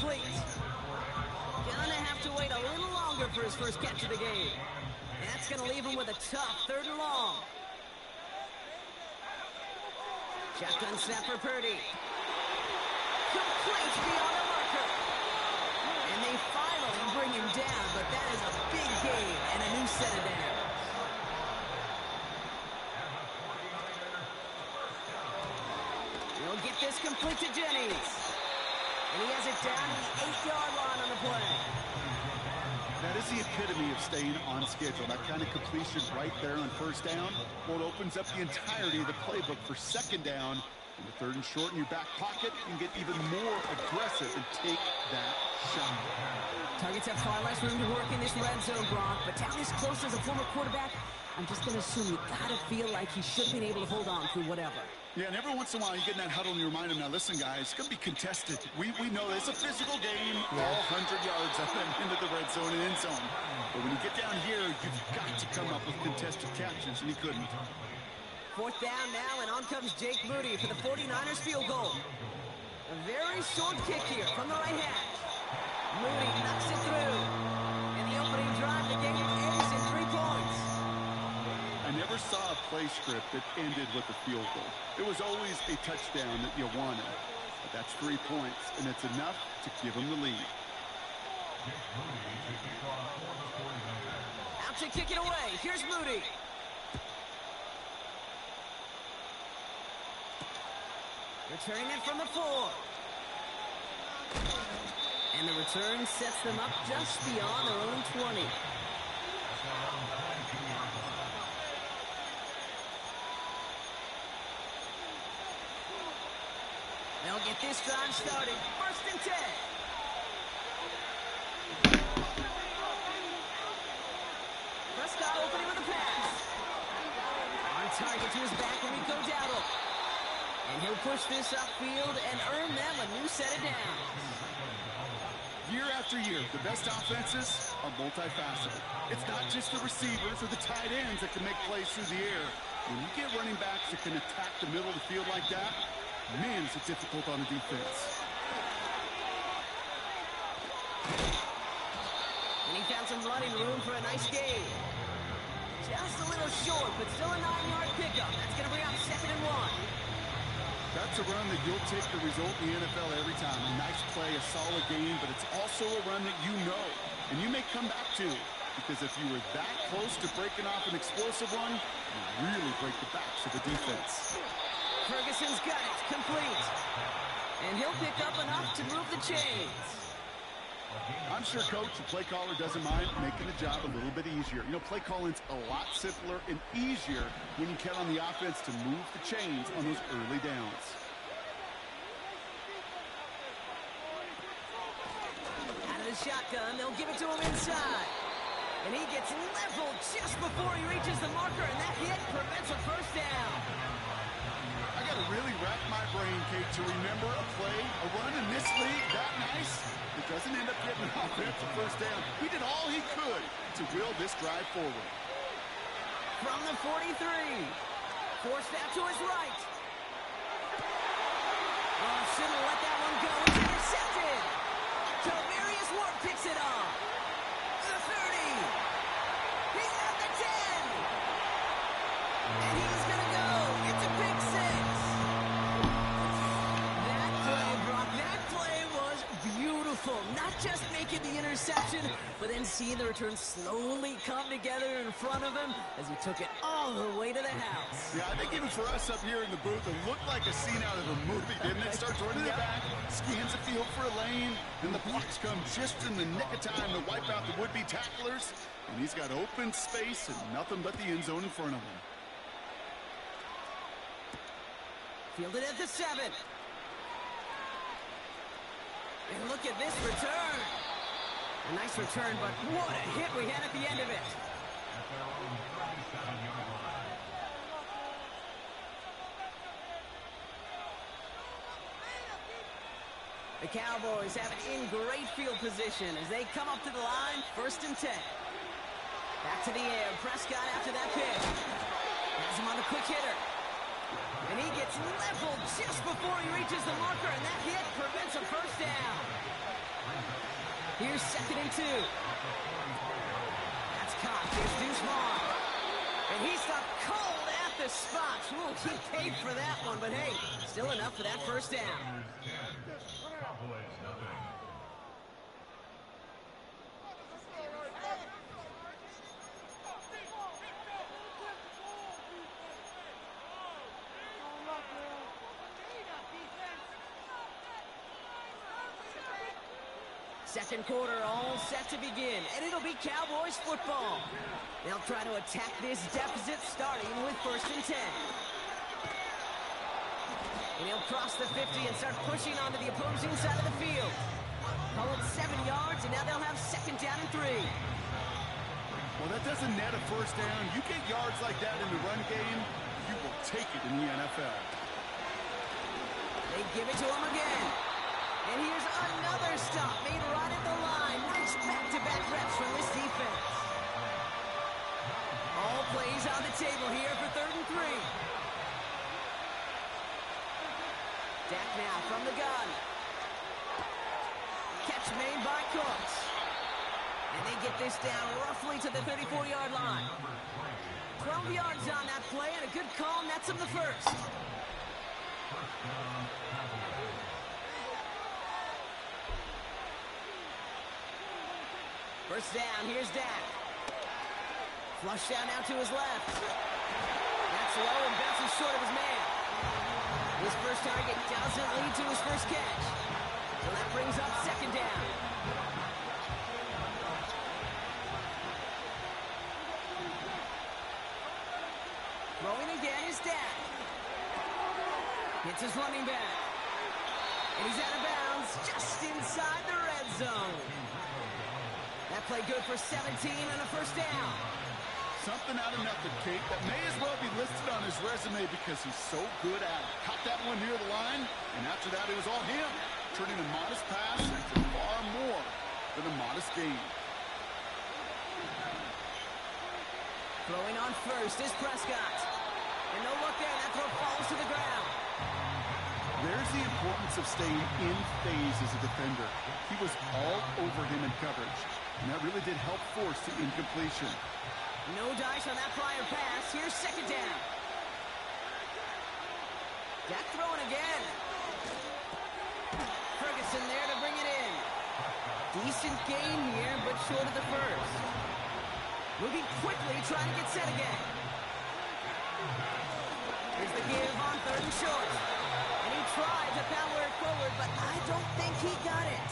complete. Gonna have to wait a little longer for his first catch of the game. That's gonna leave him with a tough 3rd and long. Shotgun snap for Purdy. Complete beyond the marker. And they finally bring him down, but that is a big gain and a new set of downs. He'll get this complete to Jennings. And he has it down to the 8-yard line on the play. That is the epitome of staying on schedule. That kind of completion right there on 1st down. Well, it opens up the entirety of the playbook for 2nd down. In the 3rd and short in your back pocket, you can get even more aggressive and take that shot. Targets have far less room to work in this red zone, Brock. But down this close as a former quarterback, I'm just going to assume you got to feel like he should have been able to hold on through whatever. Yeah, and every once in a while you get in that huddle and you remind him, now listen, guys, it's going to be contested. We know it's a physical game, all 100 yards up and into the red zone and end zone. But when you get down here, you've got to come up with contested catches, and he couldn't. 4th down now, and on comes Jake Moody for the 49ers field goal. A very short kick here from the right hash. Moody knocks it through. In the opening drive, the game ends in 3 points. I never saw a play script that ended with a field goal. It was always a touchdown that you wanted. But that's 3 points, and it's enough to give him the lead. Out to kick it away. Here's Moody. Returning it from the 4. And the return sets them up just beyond their own 20. They'll get this drive started. 1st and 10. Prescott opening with a pass. On target to his back, Rico Dowdle. And he'll push this upfield and earn them a new set of downs. Year after year, the best offenses are multifaceted. It's not just the receivers or the tight ends that can make plays through the air. When you get running backs that can attack the middle of the field like that, man, is it difficult on the defense. And he found some running room for a nice gain. Just a little short, but still a 9-yard pickup. That's going to bring up 2nd and 1. That's a run that you'll take the result in the NFL every time. A nice play, a solid game, but it's also a run that you know, and you may come back to, because if you were that close to breaking off an explosive one, you really break the backs of the defense. Ferguson's got it, complete. And he'll pick up enough to move the chains. I'm sure Coach, the play caller, doesn't mind making the job a little bit easier. You know, play calling's a lot simpler and easier when you count on the offense to move the chains on those early downs. Out of the shotgun, they'll give it to him inside. And he gets leveled just before he reaches the marker, and that hit prevents a 1st down. I got to really rack my brain, Kate, to remember a play, a run in this league that nice. It doesn't end up getting an offensive 1st down. He did all he could to will this drive forward. From the 43. Forced out to his right. Oh, shouldn't have let that one go. It's intercepted. Tavarius Ward picks it off. The 30. He's at the 10. And he's going to go. It's a big 6. That play, Brock, that play was beautiful. Not just making the interception, but then seeing the return slowly come together in front of him as he took it all the way to the house. Yeah, I think even for us up here in the booth, it looked like a scene out of a movie, didn't it? Starts running the back, scans the field for a lane, and the blocks come just in the nick of time to wipe out the would-be tacklers. And he's got open space and nothing but the end zone in front of him. Fielded at the 7. And look at this return. A nice return, but what a hit we had at the end of it. The Cowboys have it in great field position as they come up to the line, 1st and 10. Back to the air, Prescott after that pitch. Has him on the quick hitter. And he gets leveled just before he reaches the marker, and that hit prevents a 1st down. Here's 2nd and 2. That's caught. Here's Deuce Vaughn. And he stopped cold at the spot. Ooh, he paid for that one, but hey, still enough for that first down. Second quarter all set to begin, and it'll be Cowboys football. They'll try to attack this deficit starting with 1st and 10. And he'll cross the 50 and start pushing onto the opposing side of the field. Call it 7 yards, and now they'll have 2nd down and 3. Well, that doesn't net a first down. You get yards like that in the run game, you will take it in the NFL. They give it to him again. And here's another stop made right at the line. Nice back-to-back reps from this defense. All plays on the table here for 3rd and 3. Dak now from the gun. Catch made by Cooks. And they get this down roughly to the 34-yard line. 12 yards on that play, and a good call nets him the first. First down, here's Dak. Flush down now to his left. That's low and bounces short of his man. His first target doesn't lead to his first catch. So that brings up 2nd down. Throwing again is Dak. Hits his running back. And he's out of bounds just inside the red zone. That play good for 17 and a first down. Something out of nothing, Kate, that may as well be listed on his resume because he's so good at it. Caught that one near the line, and after that it was all him, turning a modest pass into far more than a modest gain. Throwing on first is Prescott. And no look there, that throw falls to the ground. There's the importance of staying in phase as a defender. He was all over him in coverage, and that really did help force the incompletion. No dice on that prior pass. Here's 2nd down. Dak throwing again. Ferguson there to bring it in. Decent gain here, but short of the first. Moving quickly, trying to get set again. Here's the give on 3rd and short. And he tried to power it forward, but I don't think he got it.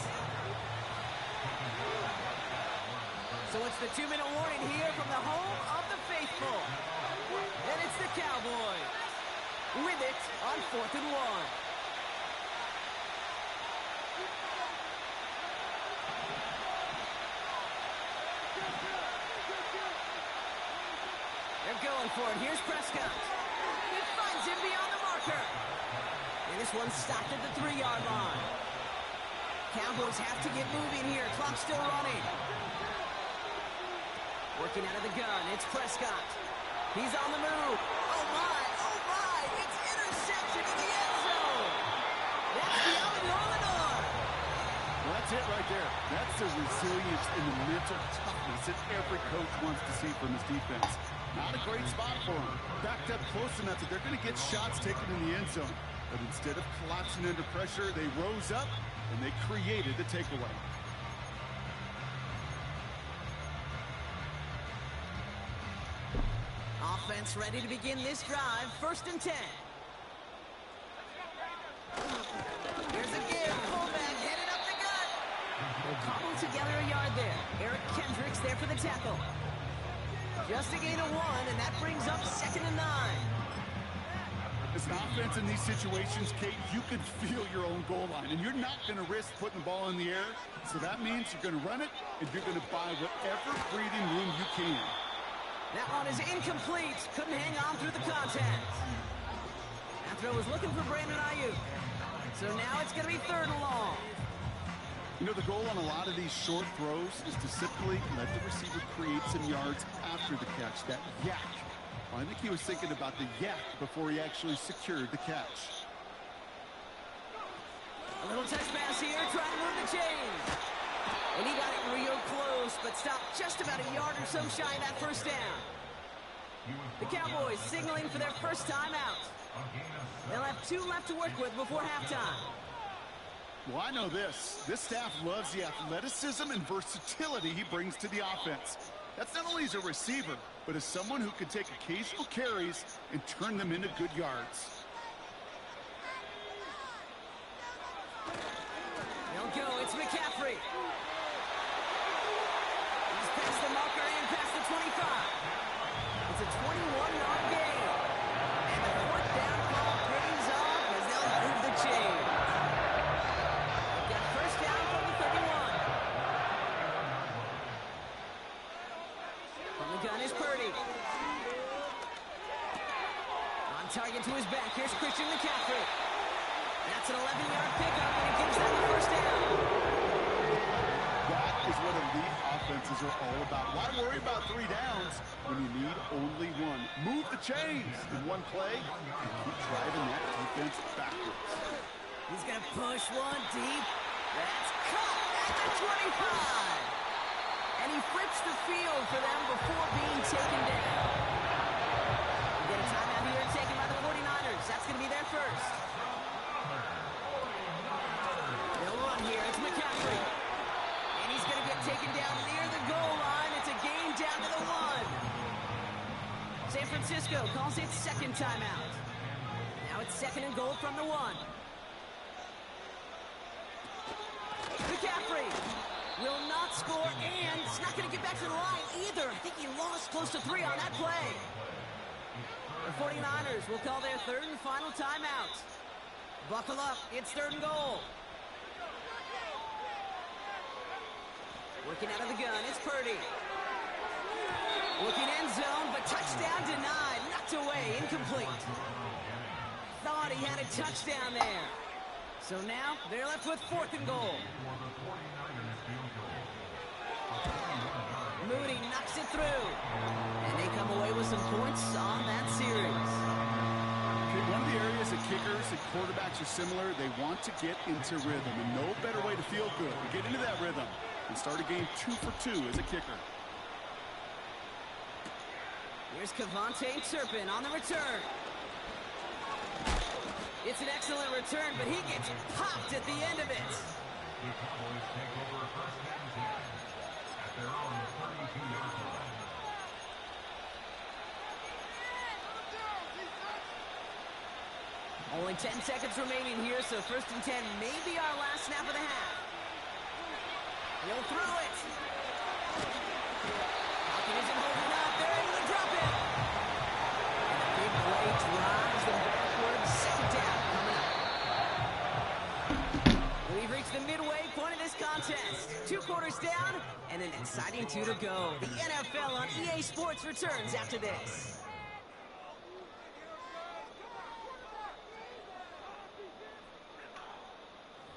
So it's the 2-minute warning here from the home of the faithful. And it's the Cowboys with it on 4th and 1. They're going for it. Here's Prescott. He finds him beyond the marker. And this one's stopped at the 3-yard line. Cowboys have to get moving here. Clock's still running. Working out of the gun, it's Prescott. He's on the move. Oh my, it's interception in the end zone. That's the Allen. Well, that's it right there. That's the resilience and the mental toughness that every coach wants to see from his defense. Not a great spot for him. Backed up close enough that they're going to get shots taken in the end zone. But instead of collapsing under pressure, they rose up and they created the takeaway. Offense ready to begin this drive. 1st and 10. Here's a give. Fullback headed up the gut. They'll cobble together a yard there. Eric Kendricks there for the tackle. Just a gain of 1, and that brings up 2nd and 9. As an offense in these situations, Kate, you can feel your own goal line, and you're not going to risk putting the ball in the air. So that means you're going to run it, and you're going to buy whatever breathing room you can. That one is incomplete. Couldn't hang on through the contact. That throw was looking for Brandon Ayuk. So now it's going to be 3rd and long. You know, the goal on a lot of these short throws is to simply let the receiver create some yards after the catch, that yak. Well, I think he was thinking about the yak before he actually secured the catch. A little touch pass here, trying to move the chains. And he got close, but stopped just about a yard or so shy of that first down. The Cowboys signaling for their first time out. They'll have 2 left to work with before halftime. Well, I know this. This staff loves the athleticism and versatility he brings to the offense. That's not only as a receiver, but as someone who can take occasional carries and turn them into good yards. They'll go. It's McCaffrey. He's past the marker and past the 25. It's a 21-yard gain. And the 4th down call pays off as they'll move the chain. They've got first down from the 31. From the gun is Purdy. On target to his back. Here's Christian McCaffrey. That's an 11-yard pickup, and it gives them the first down. That is what elite offenses are all about. Why worry about 3 downs when you need only 1? Move the chains in one play and keep driving that defense backwards. He's going to push one deep. That's caught at the 25. And he flips the field for them before being taken down. We get a timeout here taken by the 49ers. That's going to be their first. They'll run here. It's McCaffrey. And he's going to get taken down near the goal line. It's a gain down to the 1. San Francisco calls it second timeout. Now it's 2nd and goal from the 1. McCaffrey will not score, and he's not going to get back to the line either. I think he lost close to 3 on that play. The 49ers will call their 3rd and final timeout. Buckle up. It's 3rd and goal. Working out of the gun, it's Purdy. Looking end zone, but touchdown denied. Knocked away, incomplete. Thought he had a touchdown there. So now they're left with 4th and goal. Moody knocks it through. And they come away with some points on that series. One of the areas that kickers and quarterbacks are similar, they want to get into rhythm. And no better way to feel good to get into that rhythm and start a game 2 for 2 as a kicker. Here's Kevontae Turpin on the return. It's an excellent return, but he gets popped at the end of it. The Cowboys take over first and 10 at their own 32-yard line. Only 10 seconds remaining here, so 1st and 10 may be our last snap of the half. He'll throw it. Falcon isn't holding up. They're able to drop it. And the big play drives them backwards. 2nd down coming up. We've reached the midway point of this contest. 2 quarters down and an exciting 2 to go. The NFL on EA Sports returns after this.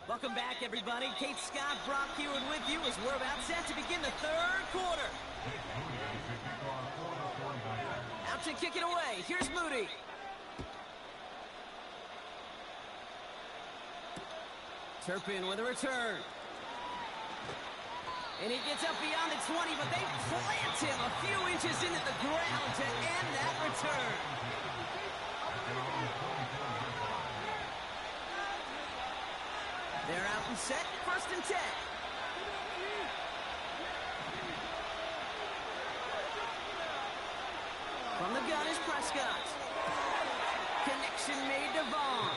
Welcome back, everybody. Kate Scott, Brock Hewitt with you as we're about set to begin the 3rd quarter. Out to kick it away. Here's Moody. Turpin with a return. And he gets up beyond the 20, but they plant him a few inches into the ground to end that return. They're out and set, 1st and 10. From the gun is Prescott. Connection made to Vaughn.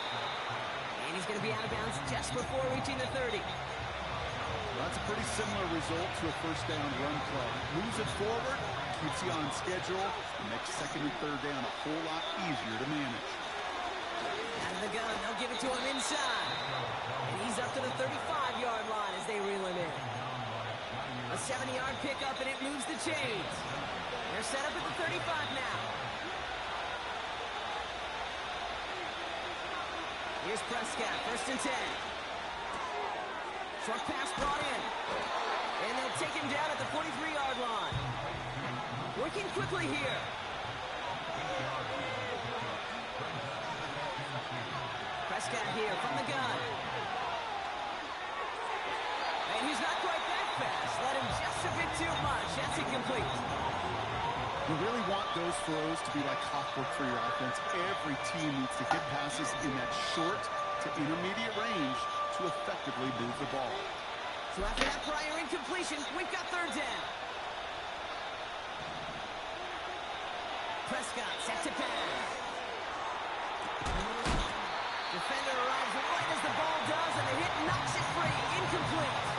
And he's going to be out of bounds just before reaching the 30. Well, that's a pretty similar result to a first down run play. Moves it forward, keeps you on schedule, and makes 2nd and 3rd down a whole lot easier to manage. Out of the gun, they'll give it to him inside. And he's up to the 35-yard line as they reel him in. A 70-yard pickup, and it moves the chains. They're set up at the 35 now. Here's Prescott, 1st and 10. Short pass brought in. And they'll take him down at the 43-yard line. Working quickly here. Prescott here from the gun. And he's not quite that fast. Let him just Just a bit too much. That's incomplete. You really want those throws to be like clockwork for your offense. Every team needs to get passes in that short to intermediate range to effectively move the ball. So after that prior incompletion, we've got third down. Prescott set to pass. Defender arrives right as the ball does, and the hit knocks it free. Incomplete.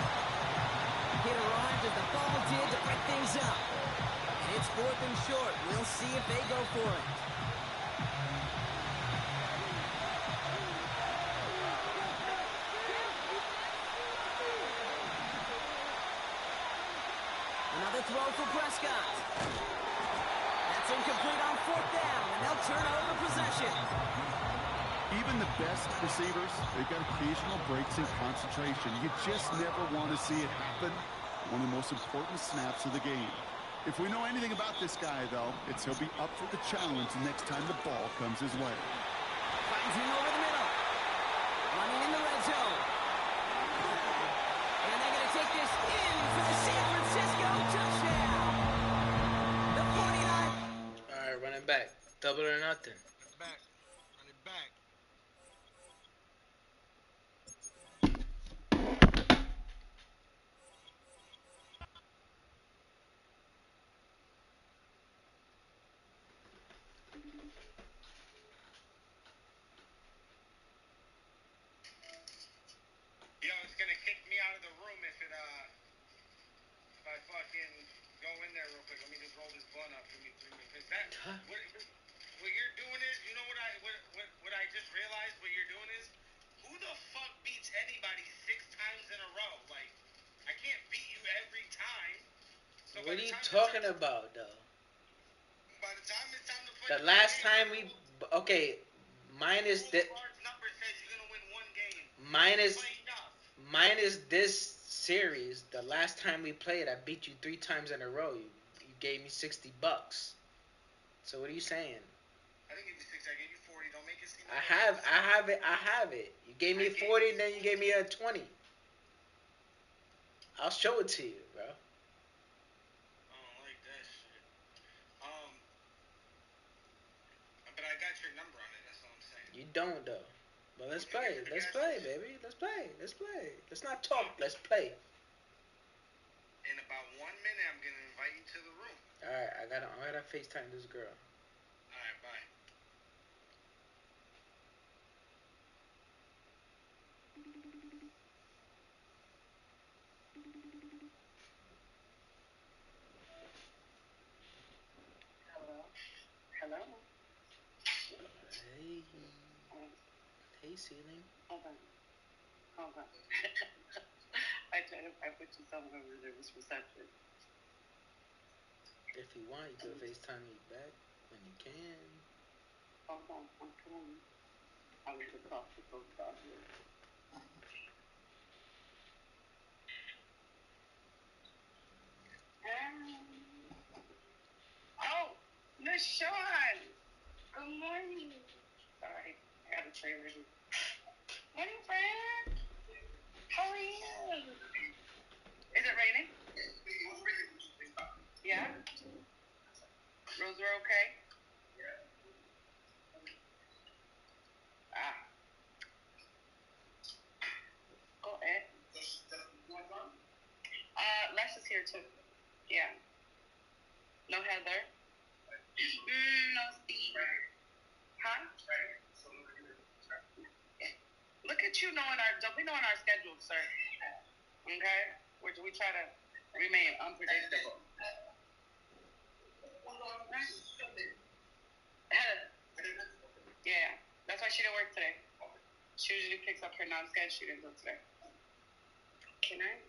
Hit arrived as the ball did to break things up. And it's 4th and short. We'll see if they go for it. Another throw for Prescott. That's incomplete on 4th down, and they'll turn over possession. Even the best receivers, they've got occasional breaks in concentration. You just never want to see it happen. One of the most important snaps of the game. If we know anything about this guy, though, it's he'll be up for the challenge next time the ball comes his way. Finds him over the middle. Running in the red zone. And they're going to take this in for the San Francisco touchdown. The 49. All right, running back. Double or nothing. Back. Run it back. Yo, it's gonna kick me out of the room if I fucking go in there real quick. Let me just roll this blunt up. Is that what you're doing is, you know what I just realized what you're doing is, who the fuck beats anybody 6 times in a row? Like, I can't beat you every time. So What are you talking about, though? By the time it's time to play The last time we... Okay, minus the the... large number says you're gonna win one game. Minus... Play enough. Minus this series, the last time we played, I beat you 3 times in a row. You gave me $60. So what are you saying? I didn't give you 60. I gave you 40. Don't make it seem. I have it. You gave me 40, and then you gave me a 20. I'll show it to you, bro. I don't like that shit. But I got your number on it. That's all I'm saying. You don't though. But let's play. Let's play, baby. Let's play. Let's play. Let's not talk. Let's play. In about 1 minute, I'm gonna invite you to the room. All right, I gotta FaceTime this girl. All right, bye. Hello? Hey. Hey, ceiling. Hold on. I put you somewhere where there was reception. If you want, you can FaceTime me back when you can. Hold on, I'm coming. I was just off the post office. Oh, LaShawn! Good morning. Sorry, I got a tray ready. Morning, friend. How are you? Is it raining? Yeah? Roads are okay? Ah. Go ahead. Les is here too. Yeah. No Heather? No Steve. Huh? Look at you knowing don't be knowing our schedule, sir. Okay? We try to remain unpredictable. Heather. Yeah. That's why she didn't work today. She usually picks up her non-scheduled. She didn't go today. Can I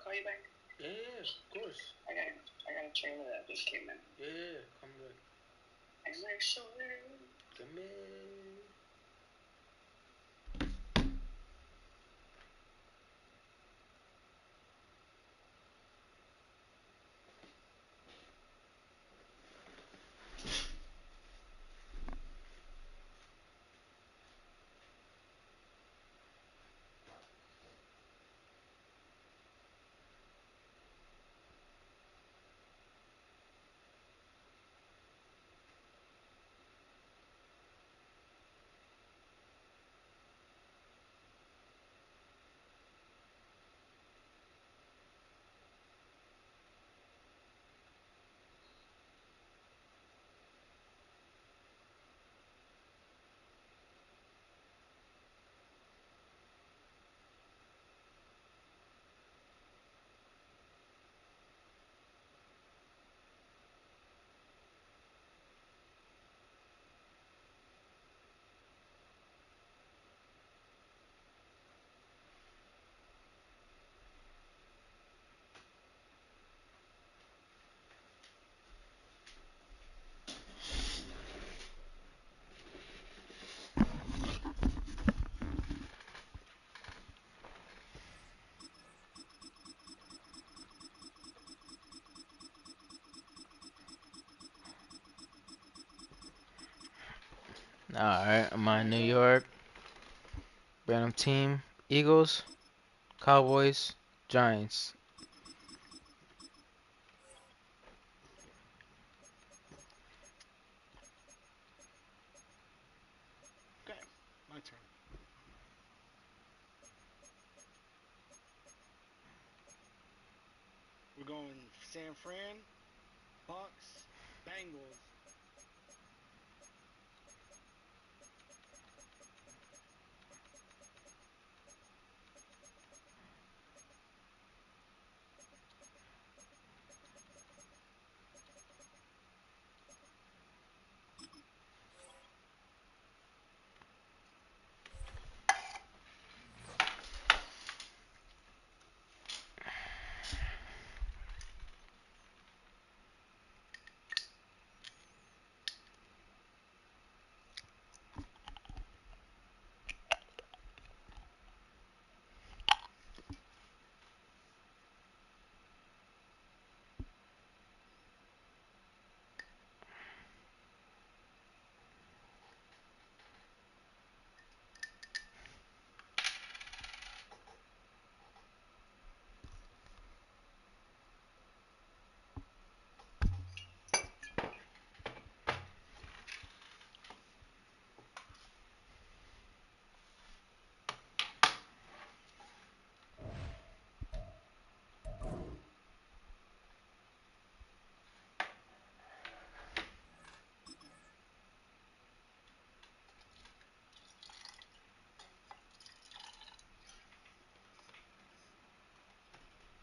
call you back? Yeah, of course. I got a trailer that just came in. Yeah, come back. And we're sure. Come here. Alright, I'm on New York. Random team. Eagles, Cowboys, Giants. Okay, my turn. We're going San Fran, Bucks, Bengals.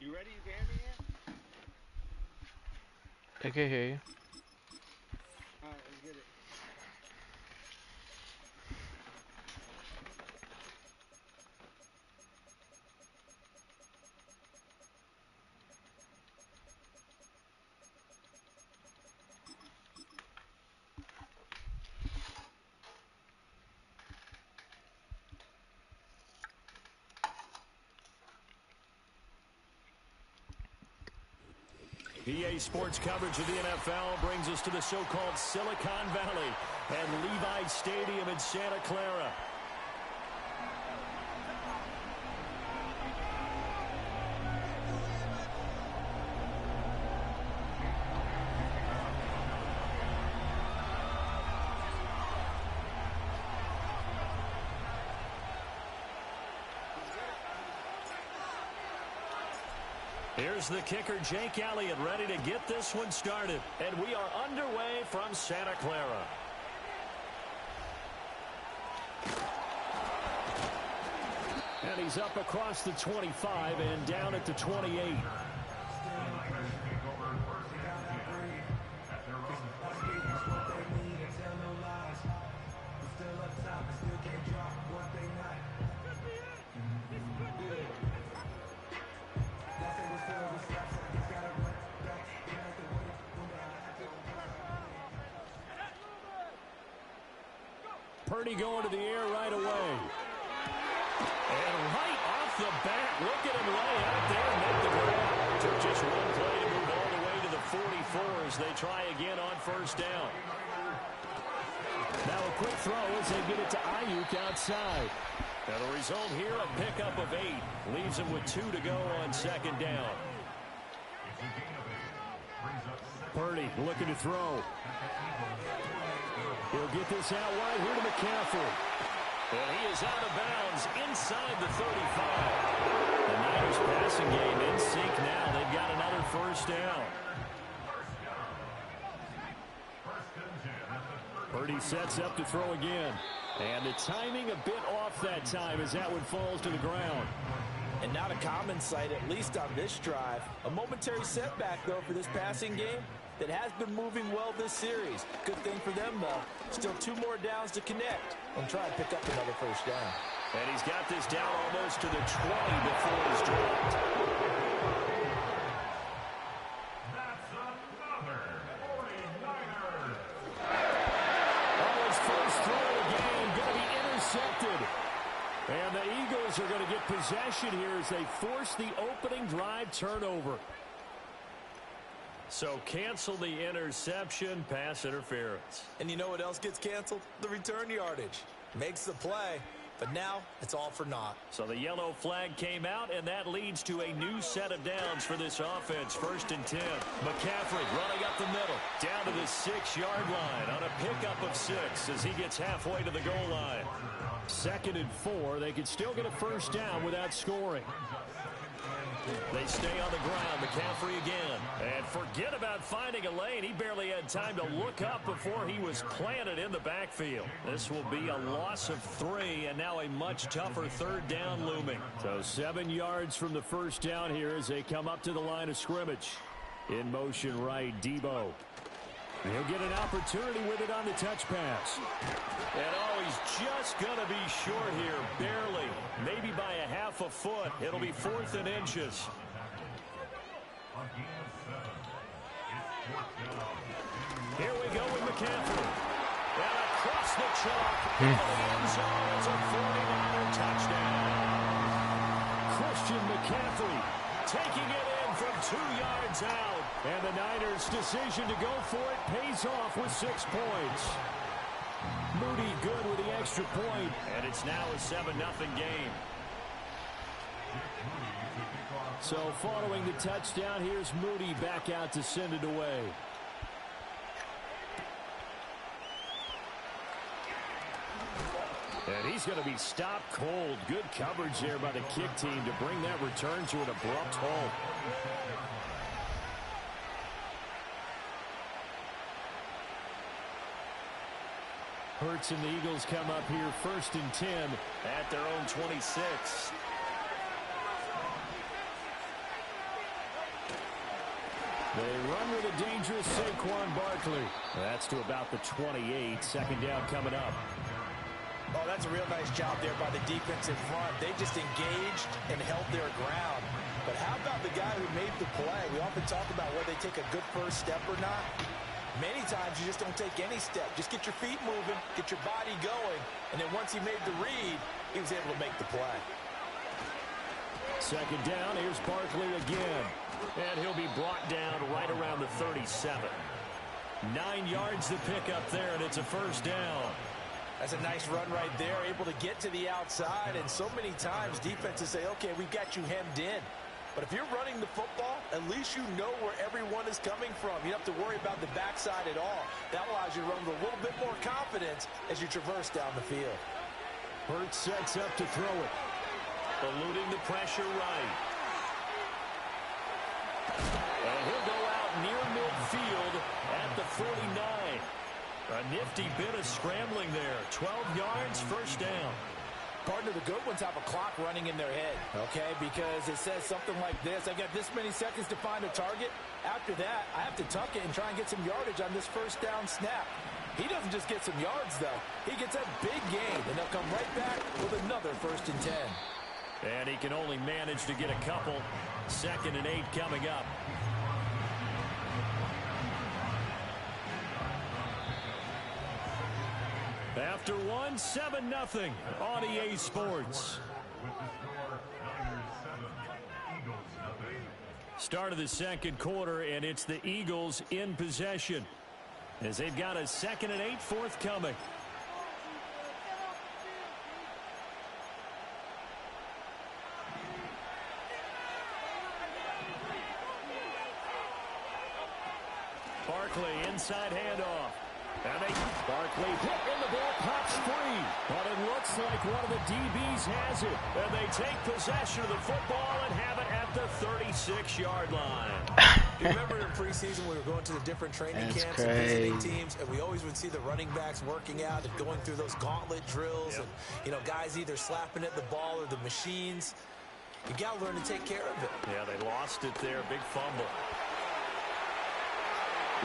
You ready? You can hear me yet? I can hear you. Alright, let's get it. EA Sports coverage of the NFL brings us to the so-called Silicon Valley and Levi Stadium in Santa Clara. Here's the kicker, Jake Elliott, ready to get this one started. And we are underway from Santa Clara. And he's up across the 25 and down at the 28. Purdy going to the air right away. And right off the bat, look at him lay out there and make the grab. Took just one play to move all the way to the 44 as they try again on first down. Now a quick throw as they get it to Ayuk outside. And the result here, a pickup of 8. Leaves him with 2 to go on second down. Purdy looking to throw. He'll get this out wide here to McCaffrey. And he is out of bounds inside the 35. The Niners passing game in sync now. They've got another first down. Purdy sets up to throw again. And the timing a bit off that time as that one falls to the ground. And not a common sight, at least on this drive. A momentary setback, though, for this passing game that has been moving well this series. Good thing for them, though. Still 2 more downs to connect and try and pick up another first down. And he's got this down almost to the 20 before he's dropped. That's another 49ers. His first throw of the game going to be intercepted. And the Eagles are going to get possession here as they force the opening drive turnover. So cancel the interception, pass interference. And you know what else gets canceled? The return yardage. Makes the play, but now it's all for naught. So the yellow flag came out, and that leads to a new set of downs for this offense. 1st and 10. McCaffrey running up the middle, down to the 6-yard line on a pickup of 6 as he gets halfway to the goal line. 2nd and 4. They could still get a 1st down without scoring. They stay on the ground. McCaffrey again. And forget about finding a lane. He barely had time to look up before he was planted in the backfield. This will be a loss of 3, and now a much tougher 3rd down looming. So 7 yards from the 1st down here as they come up to the line of scrimmage. In motion right, Debo. He'll get an opportunity with it on the touch pass. And he's just going to be short here, barely. Maybe by a half a foot. It'll be 4th and inches. Here we go with McCaffrey. And across the chalk. The end zone is a 49er touchdown. Christian McCaffrey taking it in from 2 yards out. And the Niners' decision to go for it pays off with 6 points. Moody good with the extra point. And it's now a 7-0 game. So following the touchdown, here's Moody back out to send it away. And he's going to be stopped cold. Good coverage there by the kick team to bring that return to an abrupt halt. Hurts and the Eagles come up here 1st and 10 at their own 26. They run with a dangerous Saquon Barkley. That's to about the 28. 2nd down coming up. Oh, that's a real nice job there by the defense in front. They just engaged and held their ground. But how about the guy who made the play? We often talk about whether they take a good first step or not. Many times you just don't take any step. Just get your feet moving, get your body going, and then once he made the read, he was able to make the play. 2nd down, here's Barkley again. And he'll be brought down right around the 37. 9 yards to pick up there, and it's a 1st down. That's a nice run right there, able to get to the outside, and so many times defenses say, okay, we've got you hemmed in. But if you're running the football, at least you know where everyone is coming from. You don't have to worry about the backside at all. That allows you to run with a little bit more confidence as you traverse down the field. Hurts sets up to throw it. Eluding the pressure right. And he'll go out near midfield at the 49. A nifty bit of scrambling there. 12 yards, 1st down. Partner, the good ones have a clock running in their head, okay? Because it says something like this. I got this many seconds to find a target. After that, I have to tuck it and try and get some yardage on this 1st down snap. He doesn't just get some yards, though. He gets a big gain, and they'll come right back with another 1st and 10. And he can only manage to get a couple. 2nd and 8 coming up. After 1, 7-0 on EA Sports. Start of the 2nd quarter, and it's the Eagles in possession as they've got a 2nd and 8 forthcoming. Barkley inside handoff. And Barkley hit and the ball pops free. But it looks like one of the DBs has it. And they take possession of the football and have it at the 36-yard line. Do you remember in preseason we were going to the different training camps and visiting teams, and we always would see the running backs working out and going through those gauntlet drills, and guys either slapping at the ball or the machines. You got to learn to take care of it. Yeah, they lost it there. Big fumble.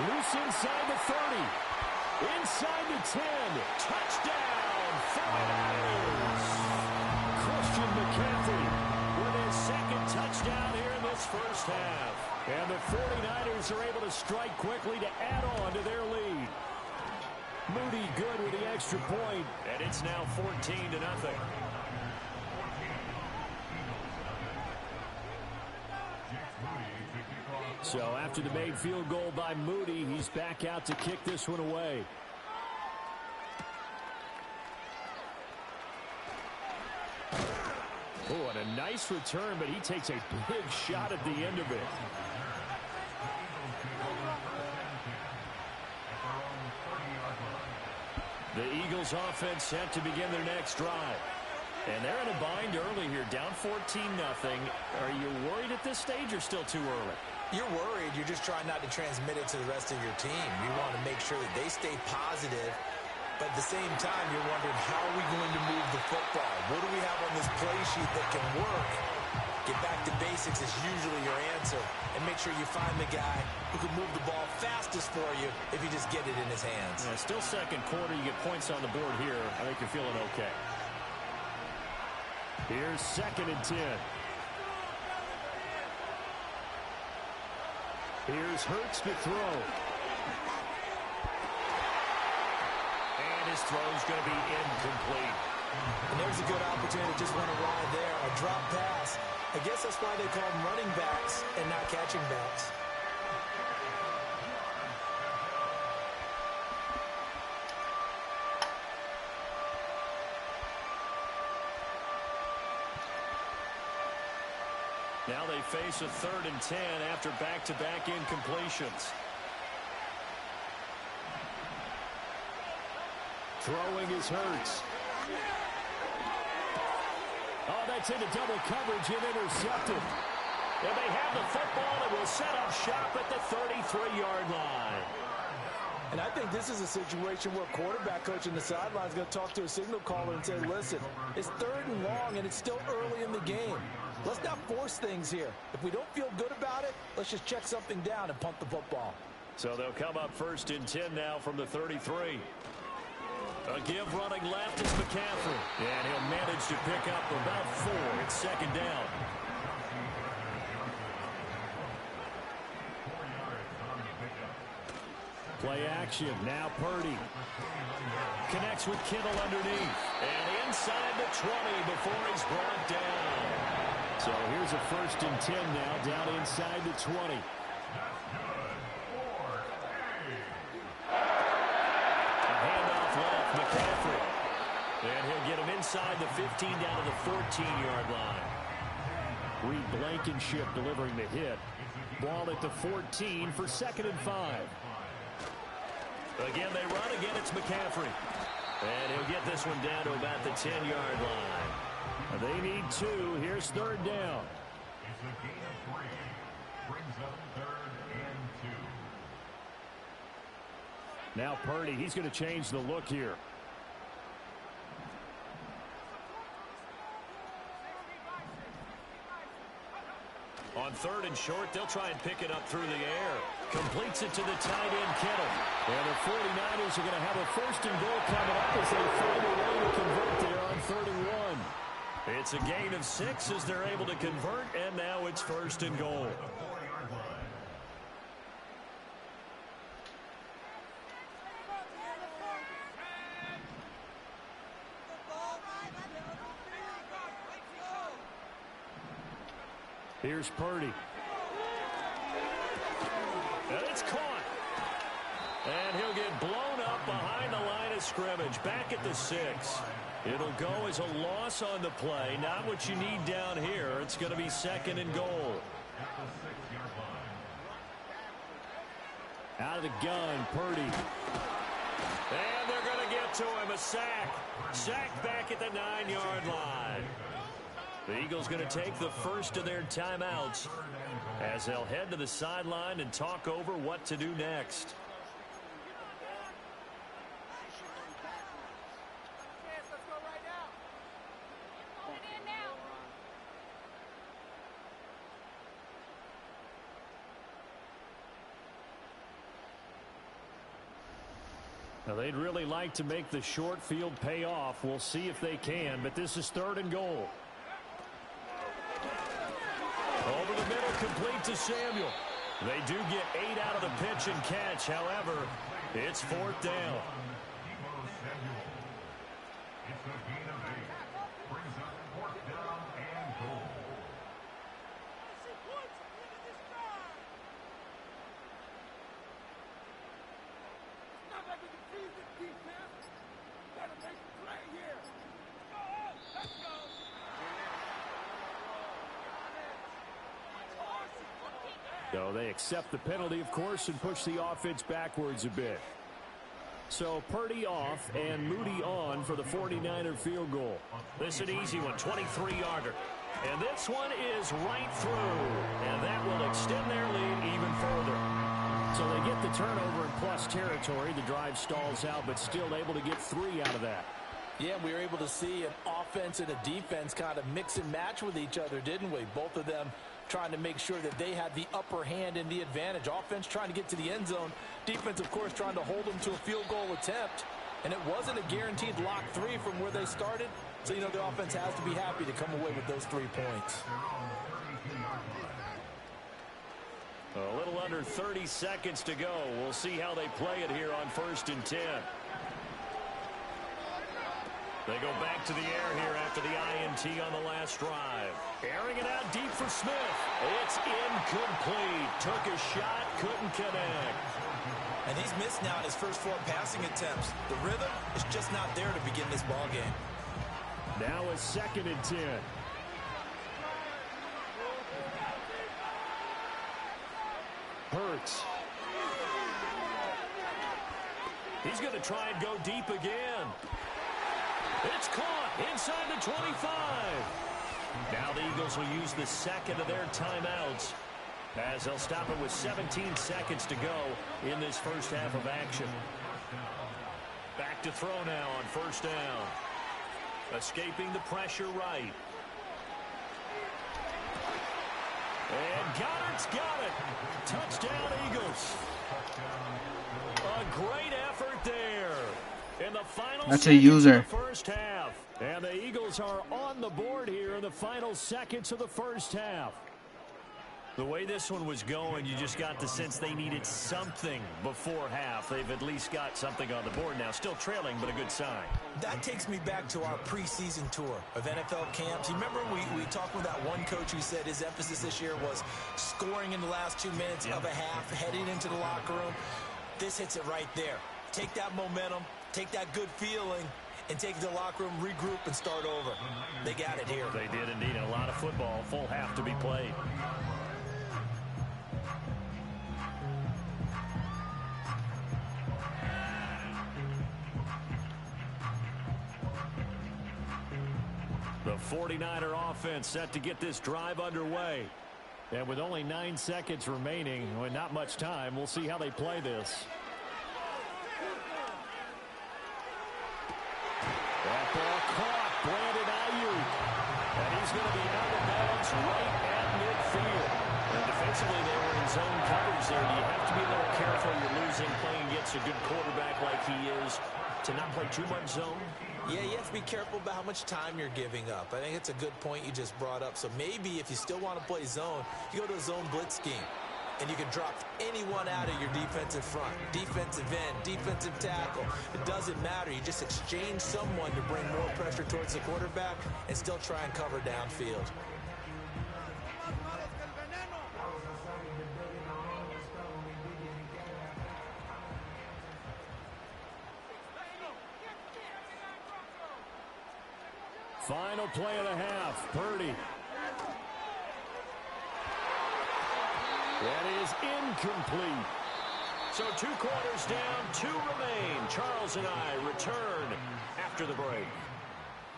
Loose inside the 30. Inside the 10. Touchdown, 49ers. Christian McCaffrey with his 2nd touchdown here in this 1st half. And the 49ers are able to strike quickly to add on to their lead. Moody good with the extra point, and it's now 14-0. So after the made field goal by Moody, he's back out to kick this one away. Oh, and a nice return, but he takes a big shot at the end of it. The Eagles offense set to begin their next drive. And they're in a bind early here, down 14-0. Are you worried at this stage or still too early? You're worried. You're just trying not to transmit it to the rest of your team. You want to make sure that they stay positive. But at the same time, you're wondering, how are we going to move the football? What do we have on this play sheet that can work? Get back to basics is usually your answer. And make sure you find the guy who can move the ball fastest for you if you just get it in his hands. Yeah, still second quarter. You get points on the board here. I think you're feeling okay. Here's 2nd and 10. Here's Hurts to throw. And his throw's going to be incomplete. And there's a good opportunity. Just went awry there. A drop pass. I guess that's why they call them running backs and not catching backs. Now they face a 3rd and 10 after back-to-back incompletions. Throwing is Hurts. Oh, that's into double coverage and intercepted. And they have the football and will set up shop at the 33-yard line. And I think this is a situation where quarterback coach in the sideline is going to talk to a signal caller and say, listen, it's 3rd and long and it's still early in the game. Let's not force things here. If we don't feel good about it, let's just check something down and punt the football. So they'll come up 1st and 10 now from the 33. A give running left is McCaffrey. And he'll manage to pick up about 4. It's 2nd down. Play action. Now Purdy. Connects with Kittle underneath. And inside the 20 before he's brought down. So here's a 1st and 10 now, down inside the 20. A handoff left, McCaffrey. And he'll get him inside the 15 down to the 14-yard line. Reed Blankenship delivering the hit. Ball at the 14 for 2nd and 5. Again, they run. Again, it's McCaffrey. And he'll get this one down to about the 10-yard line. They need 2. Here's 3rd down. It's a gain of 3. Brings up 3rd and 2. Now Purdy, he's going to change the look here. On 3rd and short, they'll try and pick it up through the air. Completes it to the tight end, Kittle. And the 49ers are going to have a 1st and goal coming up as they find a way to convert there on 3rd and 1. It's a gain of 6 as they're able to convert, and now it's 1st and goal. Here's Purdy. And it's caught. And he'll get blown up behind the line of scrimmage. Back at the 6. It'll go as a loss on the play. Not what you need down here. It's going to be 2nd and goal. Out of the gun, Purdy. And they're going to get to him. A sack. Sack back at the 9-yard line. The Eagles going to take the first of their timeouts as they'll head to the sideline and talk over what to do next. Now, they'd really like to make the short field pay off. We'll see if they can, but this is 3rd and goal. Over the middle, complete to Samuel. They do get 8 out of the pitch and catch. However, it's 4th down. So they accept the penalty, of course, and push the offense backwards a bit. So Purdy off and Moody on for the 49er field goal. This is an easy one, 23-yarder. And this one is right through. And that will extend their lead even further. So they get the turnover in plus territory. The drive stalls out, but still able to get 3 out of that. Yeah, we were able to see an offense and a defense kind of mix and match with each other, didn't we? Both of them trying to make sure that they had the upper hand and the advantage. Offense trying to get to the end zone. Defense, of course, trying to hold them to a field goal attempt. And it wasn't a guaranteed lock 3 from where they started. So, you know, the offense has to be happy to come away with those 3 points. A little under 30 seconds to go. We'll see how they play it here on 1st and 10. They go back to the air here after the INT on the last drive. Airing it out deep for Smith. It's incomplete. Took a shot, couldn't connect. And he's missed now in his first 4 passing attempts. The rhythm is just not there to begin this ball game. Now it's 2nd and 10. Hurts. He's going to try and go deep again. It's caught inside the 25. Now the Eagles will use the second of their timeouts as they'll stop it with 17 seconds to go in this first half of action. Back to throw now on 1st down. Escaping the pressure right. And Goddard's got it. Touchdown, Eagles. A great effort there. In the final That's a user. of the first half. And the Eagles are on the board here in the final seconds of the first half. The way this one was going, you just got the sense they needed something before half. They've at least got something on the board now. Still trailing, but a good sign. That takes me back to our preseason tour of NFL camps. You remember we talked with that one coach who said his emphasis this year was scoring in the last 2 minutes of a half, heading into the locker room. This hits it right there. Take that momentum, take that good feeling, and take it to the locker room, regroup, and start over. They got it here. They did indeed. A lot of football, full half to be played. The 49er offense set to get this drive underway. And with only 9 seconds remaining, and not much time, we'll see how they play this. That ball caught. Brandon Ayuk. And he's going to be out of bounds right at midfield. And defensively, they were in zone coverage there. You have to be a little careful. You're losing playing against a good quarterback like he is to not play too much zone. Yeah, you have to be careful about how much time you're giving up. I think it's a good point you just brought up. So maybe if you still want to play zone, you go to a zone blitz scheme. And you can drop anyone out of your defensive front. Defensive end, defensive tackle. It doesn't matter. You just exchange someone to bring more pressure towards the quarterback and still try and cover downfield. Final play of the half. Purdy. That is incomplete. So 2 quarters down, 2 remain. Charles and I return after the break.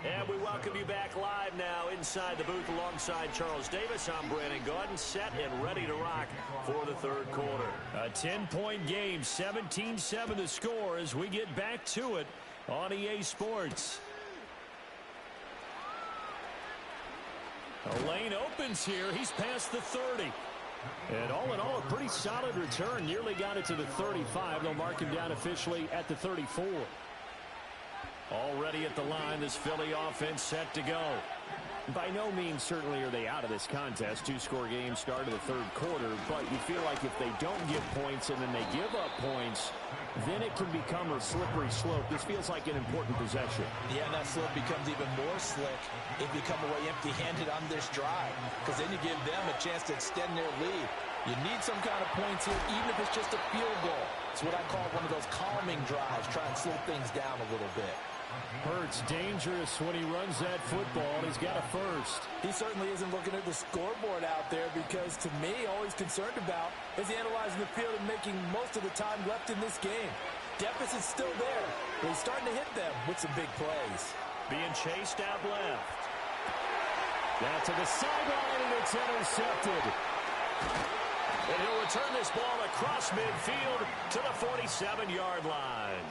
And we welcome you back live now inside the booth alongside Charles Davis. I'm Brandon Gaudin, set and ready to rock for the 3rd quarter. A 10-point game, 17-7 the score as we get back to it on EA Sports. A lane opens here. He's past the 30. And all in all, a pretty solid return. Nearly got it to the 35. They'll mark him down officially at the 34. Already at the line, this Philly offense set to go. By no means certainly are they out of this contest. 2-score game start of the 3rd quarter. But you feel like if they don't get points and then they give up points, then it can become a slippery slope. This feels like an important possession. Yeah, and that slope becomes even more slick if you come away empty-handed on this drive, because then you give them a chance to extend their lead. You need some kind of points here, even if it's just a field goal. It's what I call one of those calming drives. Try and slow things down a little bit. Hurts dangerous when he runs that football. He's got a first. He certainly isn't looking at the scoreboard out there because, to me, all he's concerned about is analyzing the field and making most of the time left in this game. Deficit's still there, but he's starting to hit them with some big plays. Being chased out left. Down to the sideline, and it's intercepted. And he'll return this ball across midfield to the 47-yard line.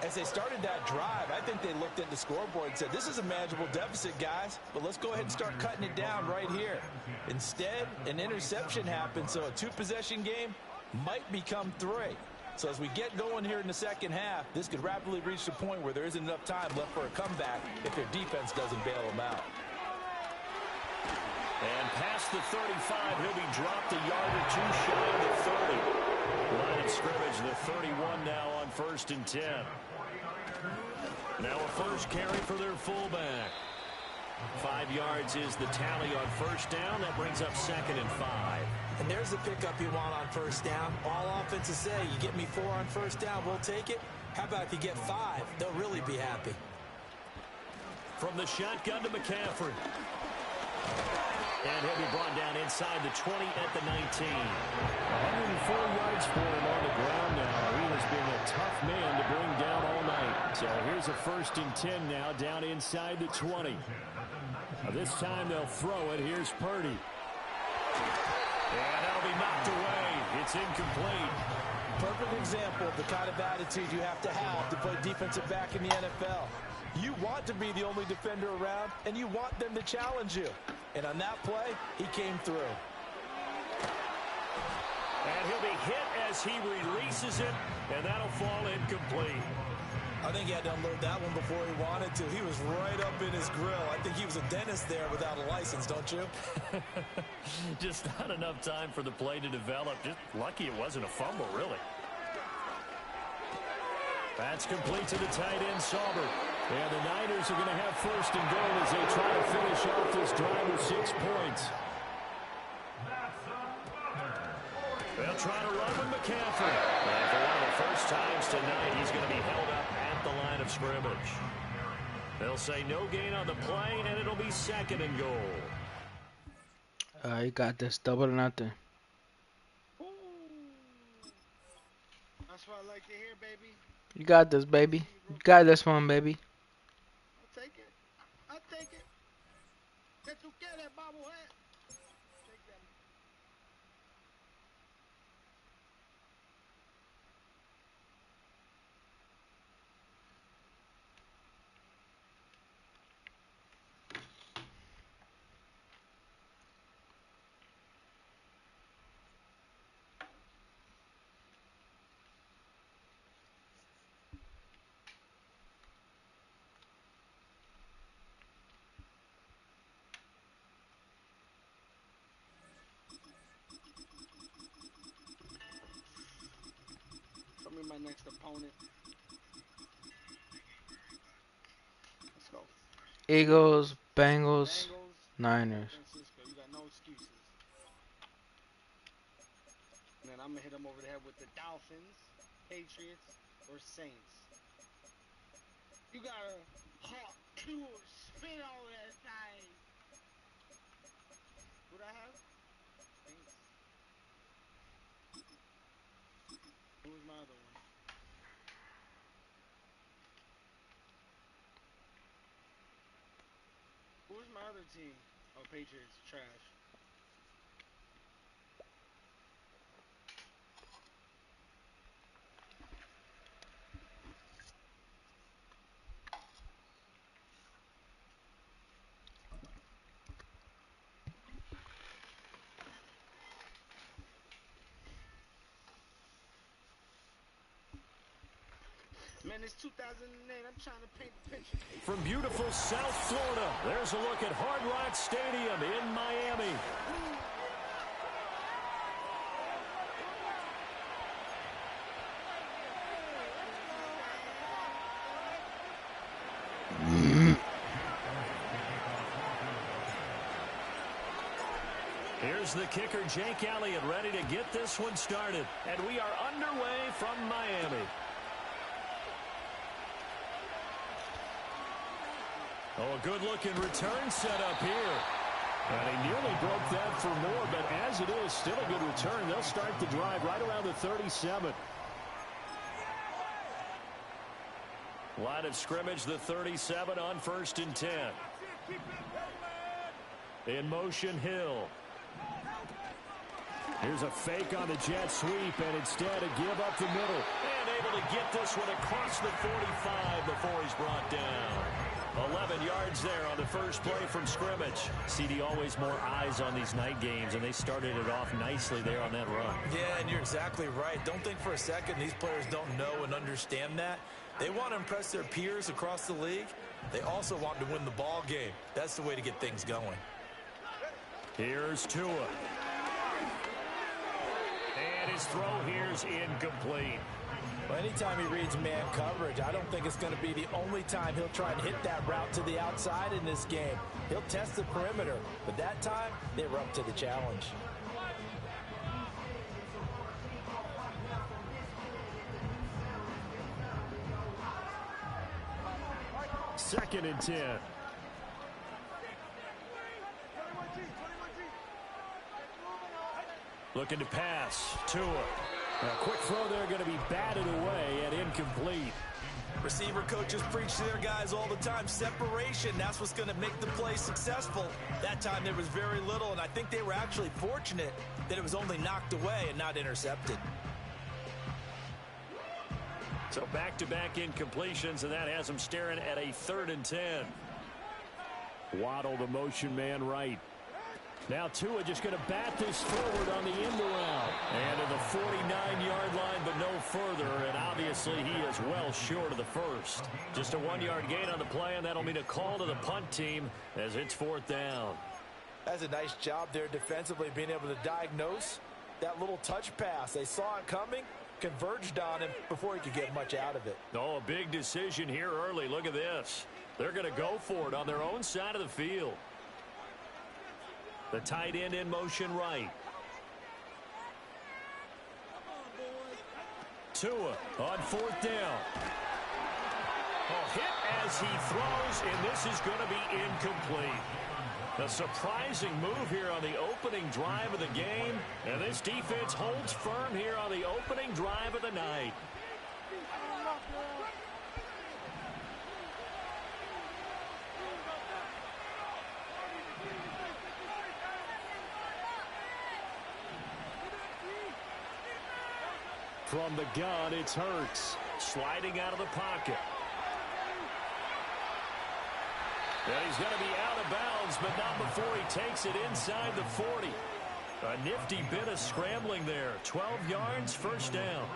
As they started that drive, I think they looked at the scoreboard and said, this is a manageable deficit, guys, but let's go ahead and start cutting it down right here. Instead, an interception happened, so a two-possession game might become three. So as we get going here in the second half, this could rapidly reach the point where there isn't enough time left for a comeback if their defense doesn't bail them out. And past the 35, he'll be dropped a yard or two shy of the 30. Line of scrimmage, the 31 now on 1st and 10. Now a first carry for their fullback. 5 yards is the tally on first down. That brings up 2nd and 5. And there's the pickup you want on first down. All offenses say, you get me 4 on first down, we'll take it. How about if you get 5? They'll really be happy. From the shotgun to McCaffrey. And he'll be brought down inside the 20 at the 19. 104 yards for him on the ground now. He has been a tough man to bring down all night. So here's a 1st and 10 now down inside the 20. This time they'll throw it. Here's Purdy. And that'll be knocked away. It's incomplete. Perfect example of the kind of attitude you have to play defensive back in the NFL. You want to be the only defender around, and you want them to challenge you. And on that play, he came through. And he'll be hit as he releases it, and that'll fall incomplete. I think he had to unload that one before he wanted to. He was right up in his grill. I think he was a dentist there without a license, don't you? Just not enough time for the play to develop. Just lucky it wasn't a fumble, really. That's complete to the tight end, Sauber. And the Niners are going to have 1st and goal as they try to finish off this drive with 6 points. They'll try to run with McCaffrey. And for one of the first times tonight, he's going to be held up at the line of scrimmage. They'll say no gain on the play, and it'll be 2nd and goal. You got this. Double or nothing. Ooh. That's what I like to hear, baby. You got this, baby. You got this one, baby. I'll take it. I'll take it. Que tú quieres, bobblehead? Take that. Show me my next opponent. Let's go. Eagles, Bengals, Bengals, Niners. San Francisco. You got no excuses. And then I'm going to hit them over the head with the Dolphins, Patriots, or Saints. You got a hawk, pure, spin over that thing. Who'd I have? Saints. Who was my other one? Who was my other team? Oh, Patriots. Trash. Man, it's 2008. I'm trying to paint the picture. From beautiful South Florida, there's a look at Hard Rock Stadium in Miami. Here's the kicker, Jake Elliott, ready to get this one started. And we are underway from Miami. Oh, a good-looking return set up here. And he nearly broke that for more, but as it is, still a good return. They'll start the drive right around the 37. Line of scrimmage, the 37 on 1st and 10. In motion, Hill. Here's a fake on the jet sweep, and instead a give up the middle. And able to get this one across the 45 before he's brought down. 11 yards there on the first play from scrimmage. CD, always more eyes on these night games, and they started it off nicely there on that run. Yeah, and you're exactly right. Don't think for a second these players don't know and understand that. They want to impress their peers across the league. They also want to win the ball game. That's the way to get things going. Here's Tua. And his throw here's incomplete. Well, anytime he reads man coverage, I don't think it's going to be the only time he'll try and hit that route to the outside in this game. He'll test the perimeter, but that time they were up to the challenge. Second and 10. Looking to pass. Tua. A quick throw there, going to be batted away and incomplete. Receiver coaches preach to their guys all the time. Separation, that's what's going to make the play successful. That time there was very little, and I think they were actually fortunate that it was only knocked away and not intercepted. So back-to-back incompletions, and that has them staring at a 3rd and 10. Waddle, the motion man right. Now Tua just going to bat this forward on the end around. And to the 49-yard line, but no further. And obviously he is well short of the first. Just a 1-yard gain on the play, and that'll mean a call to the punt team as it's 4th down. That's a nice job there defensively, being able to diagnose that little touch pass. They saw it coming, converged on him before he could get much out of it. Oh, a big decision here early. Look at this. They're going to go for it on their own side of the field. The tight end in motion right. Tua on 4th down. Oh, hit as he throws, and this is going to be incomplete. A surprising move here on the opening drive of the game, and this defense holds firm here on the opening drive of the night. From the gun, it's Hurts. Sliding out of the pocket. And he's going to be out of bounds, but not before he takes it inside the 40. A nifty bit of scrambling there. 12 yards, 1st down.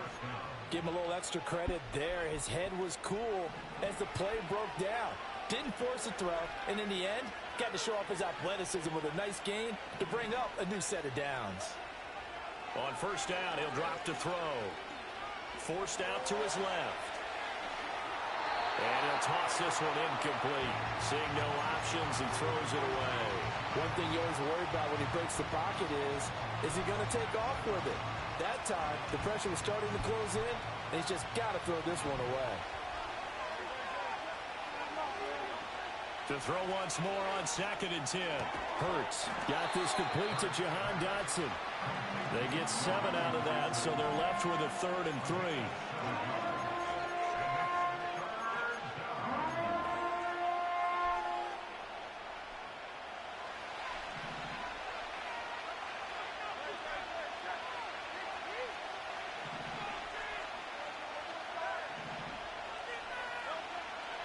Give him a little extra credit there. His head was cool as the play broke down. Didn't force a throw, and in the end, got to show off his athleticism with a nice gain to bring up a new set of downs. On 1st down, he'll drop to throw. Forced out to his left. And he'll toss this one incomplete. Seeing no options and throws it away. One thing you always worry about when he breaks the pocket is he going to take off with it? That time, the pressure was starting to close in, and he's just got to throw this one away. To throw once more on 2nd and 10. Hurts got this complete to Jahan Dotson. They get 7 out of that, so they're left with a 3rd and 3.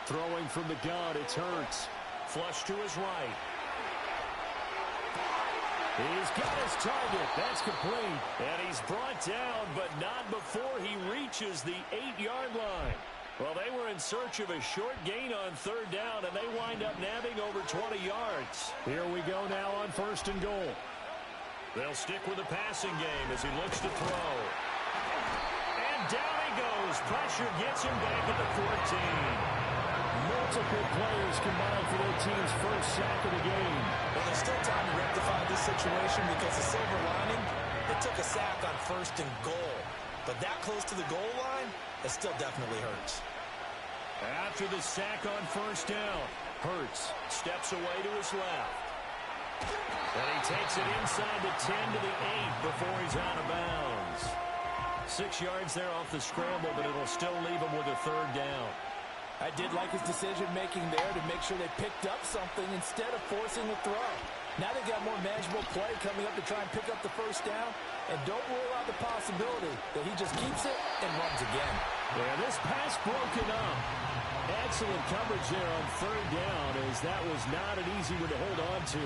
Throwing from the gun, it's Hurts. Flush to his right. He's got his target. That's complete. And he's brought down, but not before he reaches the 8-yard line. Well, they were in search of a short gain on 3rd down, and they wind up nabbing over 20 yards. Here we go now on 1st and goal. They'll stick with the passing game as he looks to throw. And down he goes. Pressure gets him back at the 14. Multiple players combined for their team's first sack of the game. Well, there's still time to rectify this situation because the silver lining, it took a sack on 1st and goal. But that close to the goal line, it still definitely hurts. After the sack on 1st down, Hurts steps away to his left. And he takes it inside the 10 to the 8 before he's out of bounds. 6 yards there off the scramble, but it'll still leave him with a third down. I did like his decision-making there to make sure they picked up something instead of forcing a throw. Now they've got more manageable play coming up to try and pick up the first down. And don't rule out the possibility that he just keeps it and runs again. Yeah, this pass broken up. Excellent coverage there on third down, as that was not an easy one to hold on to.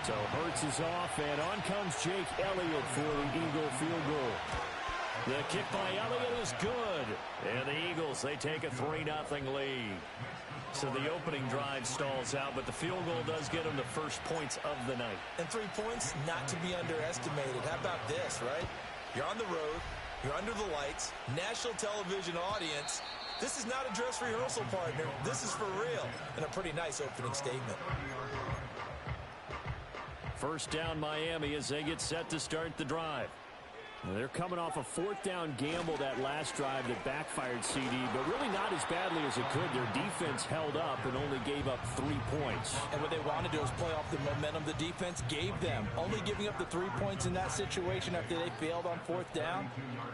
So Hurts is off, and on comes Jake Elliott for the Eagle field goal. The kick by Elliott is good. And the Eagles, they take a 3-0 lead. So the opening drive stalls out, but the field goal does get them the first points of the night. And 3 points, not to be underestimated. How about this, right? You're on the road. You're under the lights. National television audience. This is not a dress rehearsal, partner. This is for real. And a pretty nice opening statement. First down Miami as they get set to start the drive. They're coming off a 4th down gamble that last drive that backfired CD, but really not as badly as it could. Their defense held up and only gave up 3 points. And what they want to do is play off the momentum the defense gave them. Only giving up the 3 points in that situation after they failed on 4th down.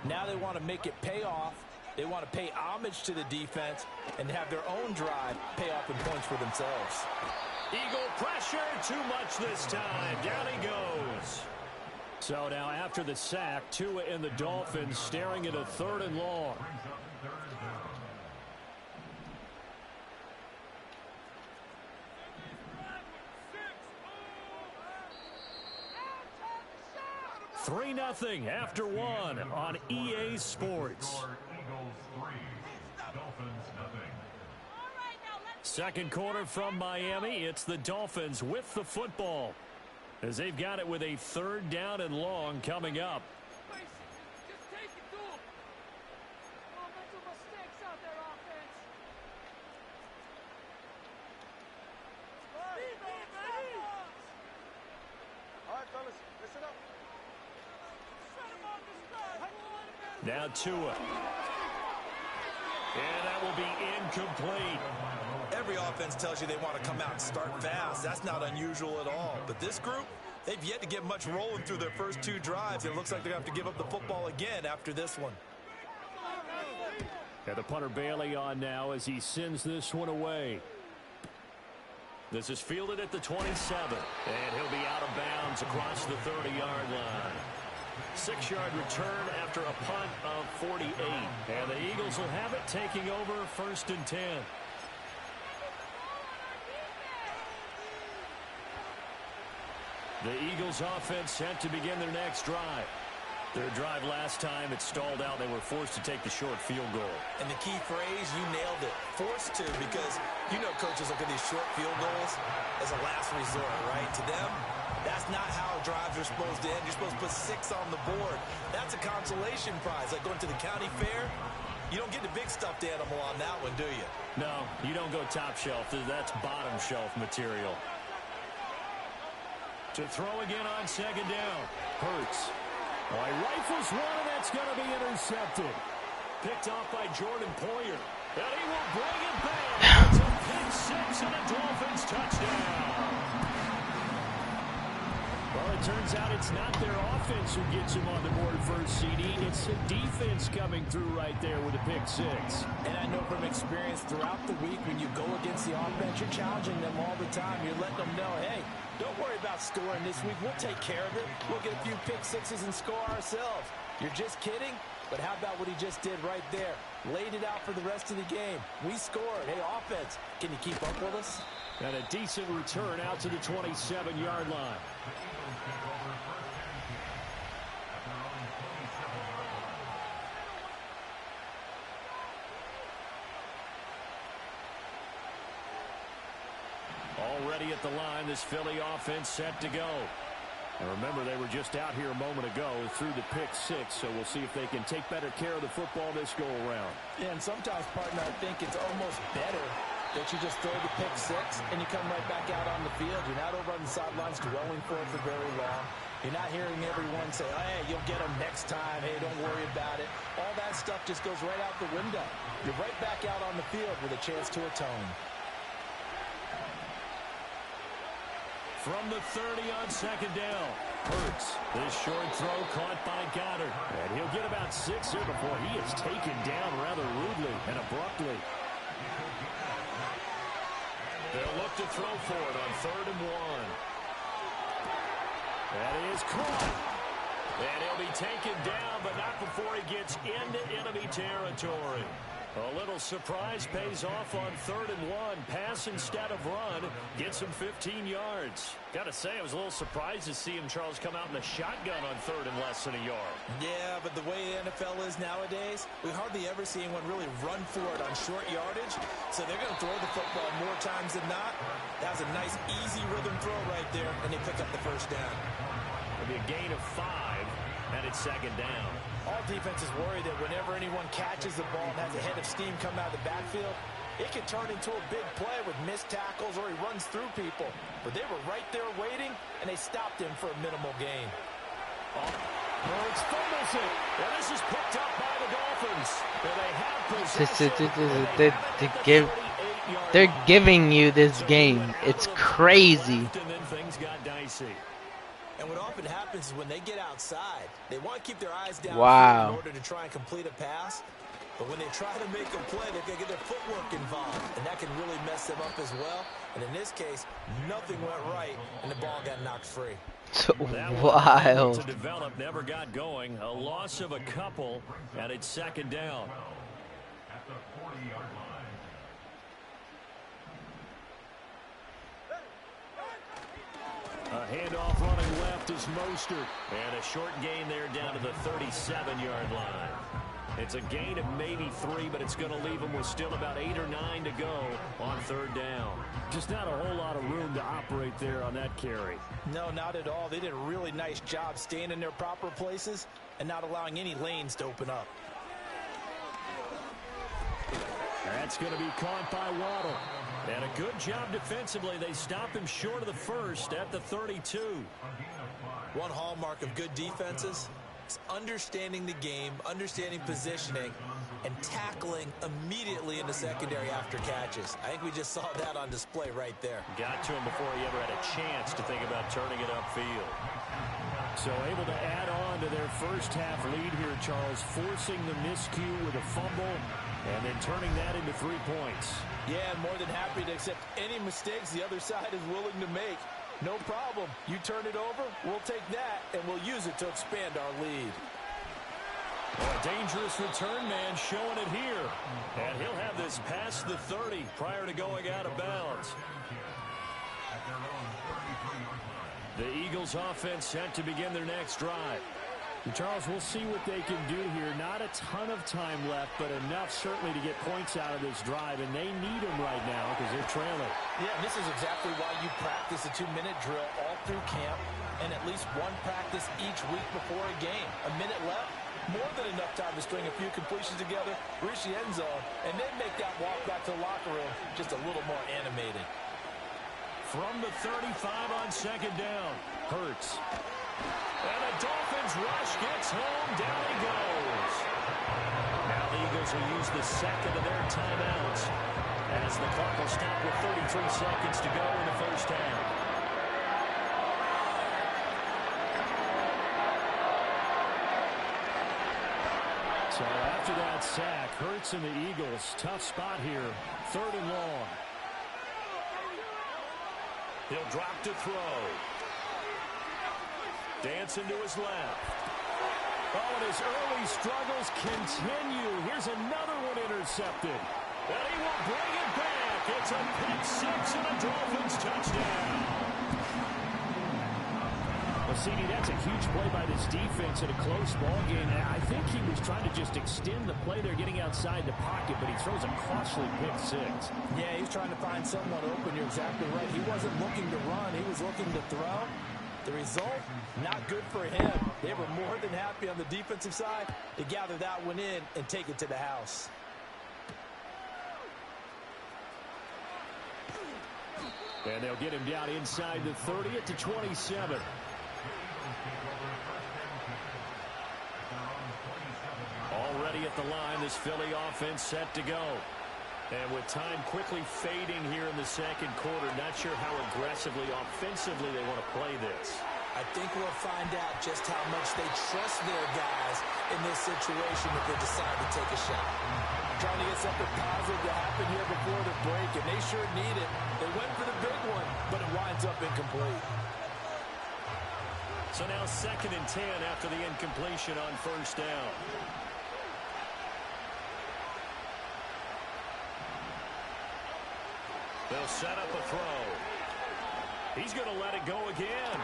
Now they want to make it pay off. They want to pay homage to the defense and have their own drive pay off in points for themselves. Eagle pressure, too much this time. Down he goes. So now after the sack, Tua and the Dolphins staring at a 3rd and long. Three 0 after 1 on EA Sports. Second quarter from Miami. It's the Dolphins with the football, as they've got it with a 3rd down and long coming up. Now Tua. And that will be incomplete. Every offense tells you they want to come out and start fast. That's not unusual at all. But this group, they've yet to get much rolling through their first 2 drives. It looks like they're going to have to give up the football again after this one. And the punter Bailey on now as he sends this one away. This is fielded at the 27. And he'll be out of bounds across the 30-yard line. 6-yard return after a punt of 48. And the Eagles will have it, taking over 1st and 10. The Eagles offense set to begin their next drive. Their drive last time, it stalled out. They were forced to take the short field goal. And the key phrase, you nailed it. Forced to, because you know coaches look at these short field goals as a last resort, right? To them, that's not how drives are supposed to end. You're supposed to put 6 on the board. That's a consolation prize. Like going to the county fair, you don't get the big stuffed animal on that one, do you? No, you don't go top shelf. That's bottom shelf material. To throw again on 2nd down. Hurts. Well, he rifles one, and that's going to be intercepted. Picked off by Jordan Poyer. And he will bring it back. It's a pick 6 and a Dolphins touchdown. Well, it turns out it's not their offense who gets him on the board first, CD. It's the defense coming through right there with a pick 6. And I know from experience throughout the week, when you go against the offense, you're challenging them all the time. You're letting them know, hey, don't worry about scoring this week. We'll take care of it. We'll get a few pick 6s and score ourselves. You're just kidding? But how about what he just did right there? Laid it out for the rest of the game. We scored. Hey, offense, can you keep up with us? And a decent return out to the 27-yard line. Already at the line, this Philly offense set to go. And remember, they were just out here a moment ago through the pick 6, so we'll see if they can take better care of the football this go-around. Yeah, and sometimes, partner, I think it's almost better that you just throw the pick 6 and you come right back out on the field. You're not over on the sidelines dwelling for it for very long. You're not hearing everyone say, oh, hey, you'll get them next time. Hey, don't worry about it. All that stuff just goes right out the window. You're right back out on the field with a chance to atone. from the 30 on second down. Hurts. This short throw caught by Goddard. And he'll get about 6 here before he is taken down rather rudely and abruptly. They'll look to throw for it on 3rd and 1. That is caught. And he'll be taken down, but not before he gets into enemy territory. A little surprise pays off on 3rd and 1. Pass instead of run. Gets him 15 yards. Got to say, I was a little surprised to see him, Charles, come out in the shotgun on 3rd and less than a yard. Yeah, but the way the NFL is nowadays, we hardly ever see anyone really run for it on short yardage. So they're going to throw the football more times than not. That was a nice, easy rhythm throw right there, and they pick up the first down. It'll be a gain of 5, and it's 2nd down. All defenses worry that whenever anyone catches the ball and has a head of steam come out of the backfield, it can turn into a big play with missed tackles or he runs through people. But they were right there waiting, and they stopped him for a minimal gain. Hurts fumbles it, and this is picked up by the Dolphins. And they have possession. They're giving you this game. It's crazy. And then things got dicey. And what often happens is when they get outside, they want to keep their eyes down in order to try and complete a pass. But when they try to make a play, they're going to get their footwork involved, and that can really mess them up as well. And in this case, nothing went right, and the ball got knocked free. That Wild. To develop, never got going. A loss of a couple, and it's 2nd down. At the 40-yard line. A handoff running left is Mostert. And a short gain there down to the 37-yard line. It's a gain of maybe 3, but it's going to leave them with still about 8 or 9 to go on 3rd down. Just not a whole lot of room to operate there on that carry. No, not at all. They did a really nice job staying in their proper places and not allowing any lanes to open up. That's going to be caught by Waddle. And a good job defensively. They stop him short of the first at the 32. One hallmark of good defenses is understanding the game, understanding positioning, and tackling immediately in the secondary after catches. I think we just saw that on display right there. Got to him before he ever had a chance to think about turning it upfield. So able to add on to their first half lead here, Charles, forcing the miscue with a fumble and then turning that into 3 points. Yeah, more than happy to accept any mistakes the other side is willing to make. No problem. You turn it over, we'll take that, and we'll use it to expand our lead. A dangerous return man showing it here. And he'll have this past the 30 prior to going out of bounds. The Eagles offense set to begin their next drive. Charles, we'll see what they can do here. Not a ton of time left, but enough certainly to get points out of this drive, and they need them right now because they're trailing. Yeah, this is exactly why you practice a 2-minute drill all through camp and at least one practice each week before a game. A minute left, more than enough time to string a few completions together, reach the end zone, and then make that walk back to the locker room just a little more animated. From the 35 on 2nd down, Hurts. And the Dolphins rush gets home. Down he goes. Now the Eagles will use the second of their timeouts as the clock will stop with 33 seconds to go in the first half. So after that sack, Hurts and the Eagles, tough spot here. 3rd and long. He'll drop to throw. Dancing to his left. Oh, and his early struggles continue. Here's another one intercepted. And he will bring it back. It's a pick 6 and a Dolphins touchdown. Well, CD, that's a huge play by this defense in a close ball game. I think he was trying to just extend the play there, getting outside the pocket, but he throws a costly pick 6. Yeah, he's trying to find someone open. You're exactly right. He wasn't looking to run. He was looking to throw. The result, not good for him. They were more than happy on the defensive side to gather that one in and take it to the house. And they'll get him down inside the 30 at the 27. Already at the line, this Philly offense set to go. And with time quickly fading here in the second quarter, not sure how aggressively, offensively they want to play this. I think we'll find out just how much they trust their guys in this situation if they decide to take a shot. Trying to get something positive to happen here before the break, and they sure need it. They went for the big one, but it winds up incomplete. So now 2nd and 10 after the incompletion on first down. They'll set up a throw. He's going to let it go again.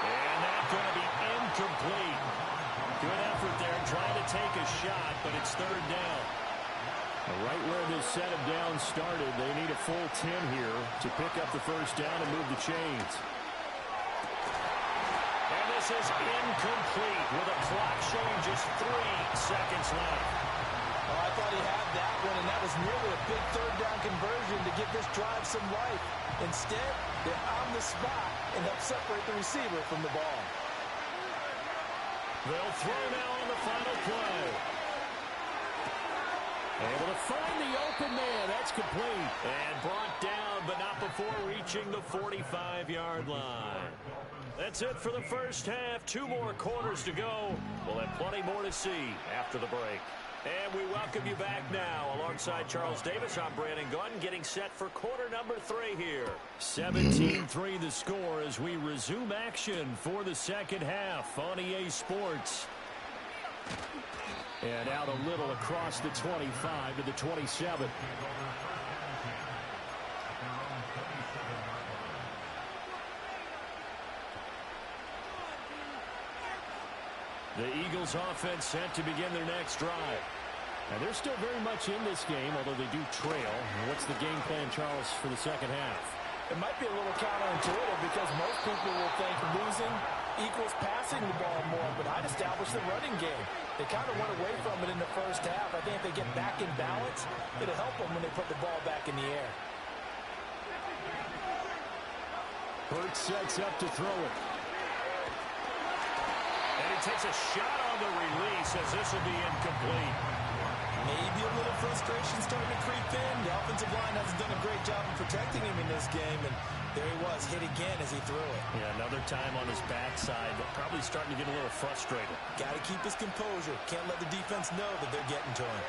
And that's going to be incomplete. Good effort there, trying to take a shot, but it's 3rd down. Right where this set of downs started, they need a full 10 here to pick up the first down and move the chains. And this is incomplete with a clock showing just 3 seconds left. Oh, I thought he had that one, and that was nearly a big 3rd down conversion to give this drive some life. Instead, they're on the spot and help separate the receiver from the ball. They'll throw now on the final play. Able to find the open man. That's complete. And brought down, but not before reaching the 45-yard line. That's it for the first half. 2 more quarters to go. We'll have plenty more to see after the break. And we welcome you back now. Alongside Charles Davis, I'm Brandon Gunn, getting set for quarter number 3 here. 17-3 the score as we resume action for the second half on EA Sports. And out a little across the 25 to the 27. The Eagles offense set to begin their next drive. And they're still very much in this game, although they do trail. What's the game plan, Charles, for the second half? It might be a little counterintuitive because most people will think losing equals passing the ball more, but I'd establish the running game. They kind of went away from it in the first half. I think if they get back in balance, it'll help them when they put the ball back in the air. Hurts sets up to throw it. And he takes a shot on the release as this will be incomplete. Maybe a little frustration starting to creep in. The offensive line hasn't done a great job of protecting him in this game, and there he was, hit again as he threw it. Yeah, another time on his backside, but probably starting to get a little frustrated. Got to keep his composure. Can't let the defense know that they're getting to him.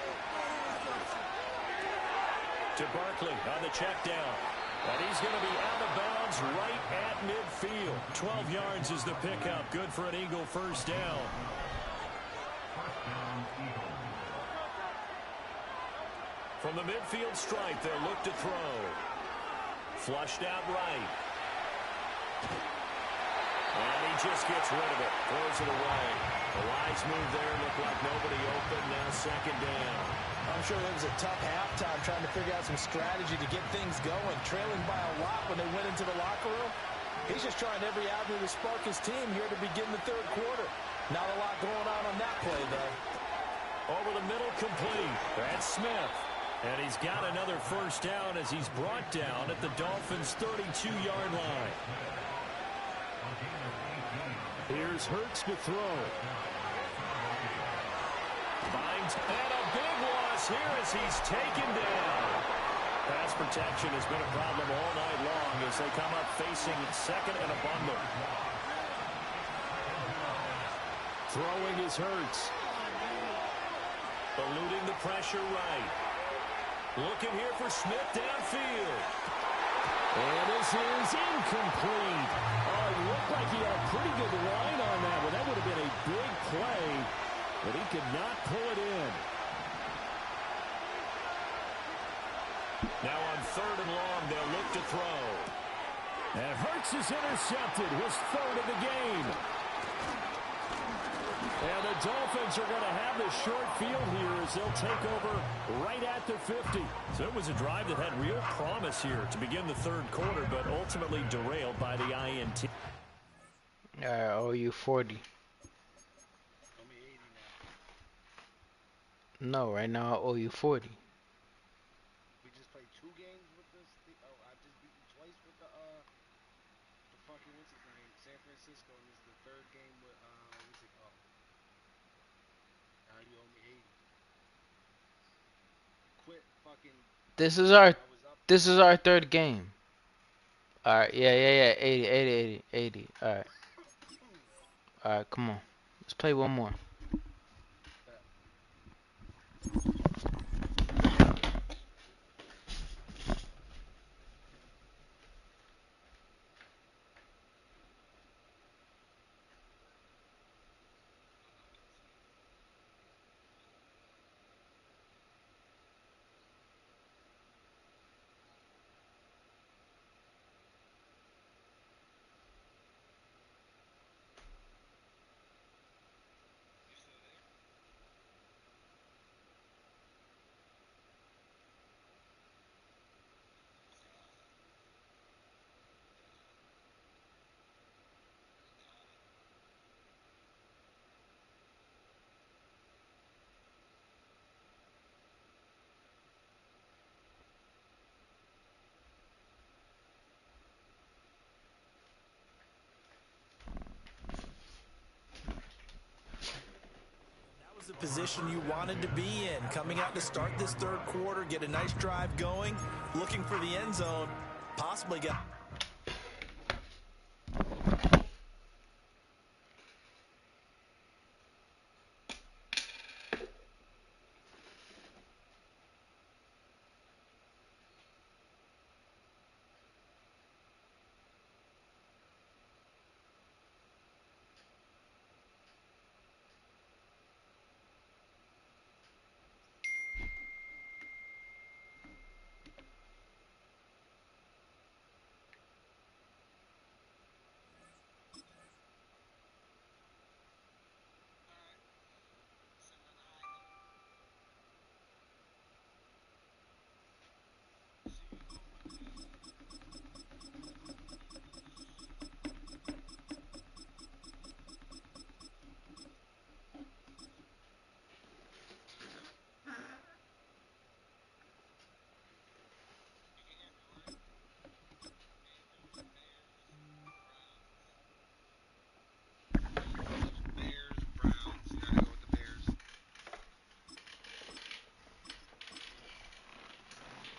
To Barkley on the check down. And he's going to be out of bounds right at midfield. 12 yards is the pickup. Good for an Eagle first down. From the midfield stripe, they'll look to throw. Flushed out right. And he just gets rid of it. Throws it away. A wise move there. Looked like nobody open. Now 2nd down. I'm sure it was a tough halftime trying to figure out some strategy to get things going. Trailing by a lot when they went into the locker room. He's just trying every avenue to spark his team here to begin the 3rd quarter. Not a lot going on that play, though. Over the middle, complete. That's Smith. And he's got another first down as he's brought down at the Dolphins' 32-yard line. Here's Hurts to throw. Finds and a big loss here as he's taken down. Pass protection has been a problem all night long as they come up facing 2nd and a bundle. Throwing is Hurts. Eluding the pressure right. Looking here for Smith downfield. And this is incomplete. Oh, it looked like he had a pretty good line on that one. That would have been a big play, but he could not pull it in. Now on 3rd and long, they'll look to throw. And Hurts is intercepted, his 3rd of the game. And the Dolphins are going to have the short field here as they'll take over right at the 50. So it was a drive that had real promise here to begin the 3rd quarter, but ultimately derailed by the INT. I owe you 40. No, right now I owe you 40. We just played 2 games with this. Oh, I just beat you twice with the fucking what's his name, San Francisco, and this is the 3rd game with what's it called? Now you owe me 80. Quit quit fucking. This is I our was up. this is our third game. All right, yeah. 80, 80, 80, 80. All right, all right. Come on, let's play one more. The position you wanted to be in, coming out to start this third quarter, get a nice drive going, looking for the end zone, possibly got.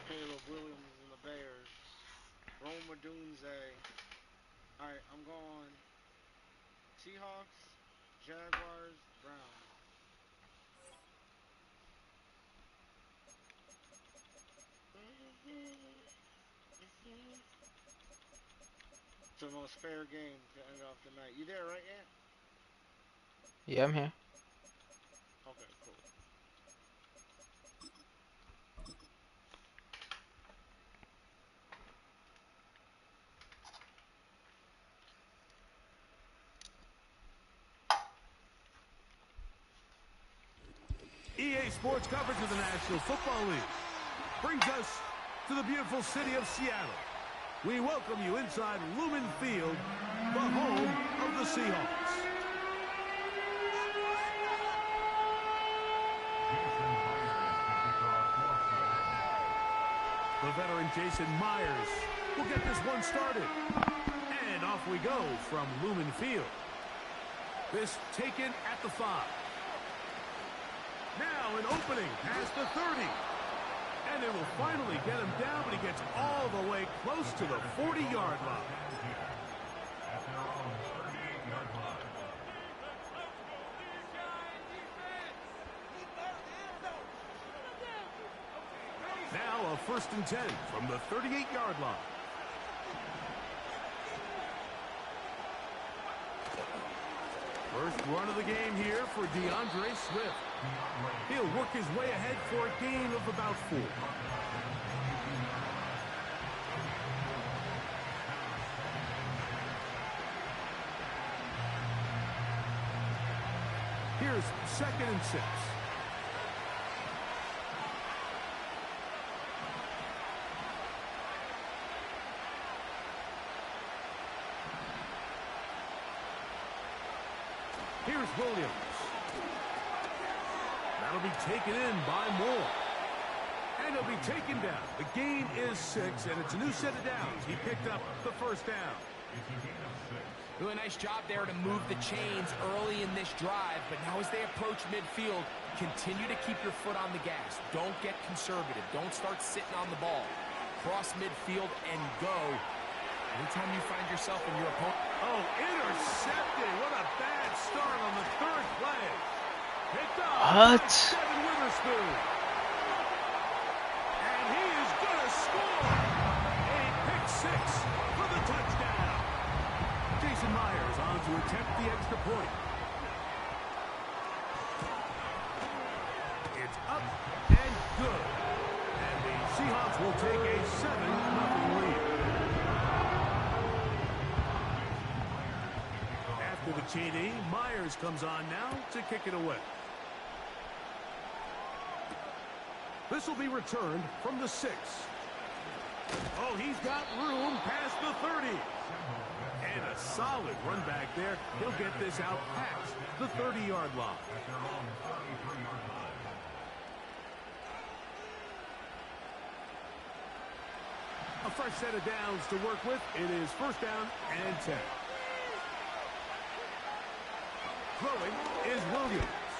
Caleb Williams and the Bears. Roma Dunze. Alright, I'm going Seahawks, Jaguars, Browns. It's the most fair game to end off the night. You there, right, Ant? Yeah, I'm here. Okay, cool. EA Sports coverage of the National Football League brings us to the beautiful city of Seattle. We welcome you inside Lumen Field, the home of the Seahawks. The veteran Jason Myers will get this one started. And off we go from Lumen Field. This taken at the 5. Now an opening past the 30. And it will finally get him down, but he gets all the way close to the 40-yard line. At their own 38-yard line. Now a 1st and 10 from the 38-yard line. First run of the game here for DeAndre Swift. He'll work his way ahead for a gain of about 4. Here's 2nd and 6. Here's Williams. That'll be taken in by Moore. And he'll be taken down. The gain is 6, and it's a new set of downs. He picked up the 1st down. It's a gain of 6. Really nice job there to move the chains early in this drive, but now as they approach midfield, continue to keep your foot on the gas. Don't get conservative. Don't start sitting on the ball. Cross midfield and go. Anytime you find yourself in your opponent. Oh, intercepted. What a bad start on the third play. Picked up by Devin Witherspoon. And he is going to score. A pick six for the touchdown. Jason Myers on to attempt the extra point. It's up and good. And the Seahawks will take a 7-0 lead. After the TD, Myers comes on now to kick it away. This will be returned from the 6. Oh, he's got room past the 30. And a solid run back there. He'll get this out past the 30-yard line. A fresh set of downs to work with. It is first down and 10. Throwing is Williams.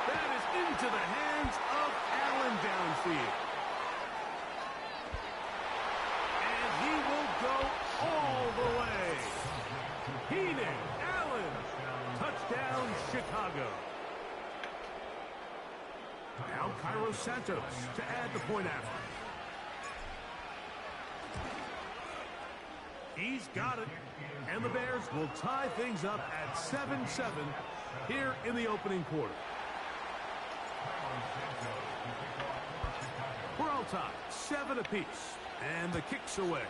That is into the hands of Allen downfield. And he will go all the way. Keenan Allen. Touchdown, Chicago. Now Cairo Santos to add the point after. He's got it. And the Bears will tie things up at 7-7 here in the opening quarter. We're all tied, 7 apiece. And the kick's away.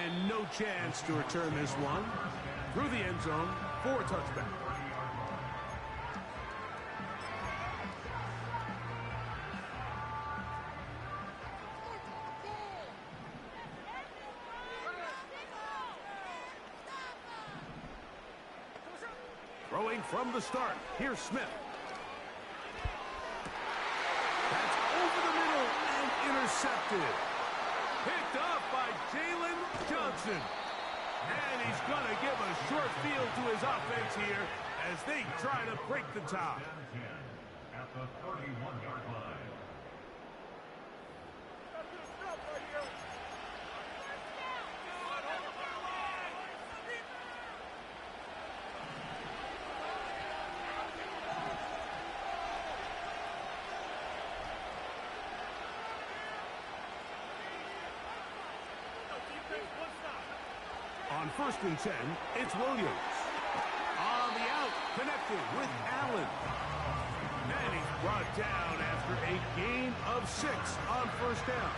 And no chance to return this one. Through the end zone for a touchback. Throwing from the start. Here's Smith. That's over the middle and intercepted. Picked up by Jalen Johnson. And he's going to give a short field to his offense here as they try to break the tie. At the 31-yard line. On 1st and 10, it's Williams. On the out, connected with Allen. And he's brought down after a gain of 6 on first down.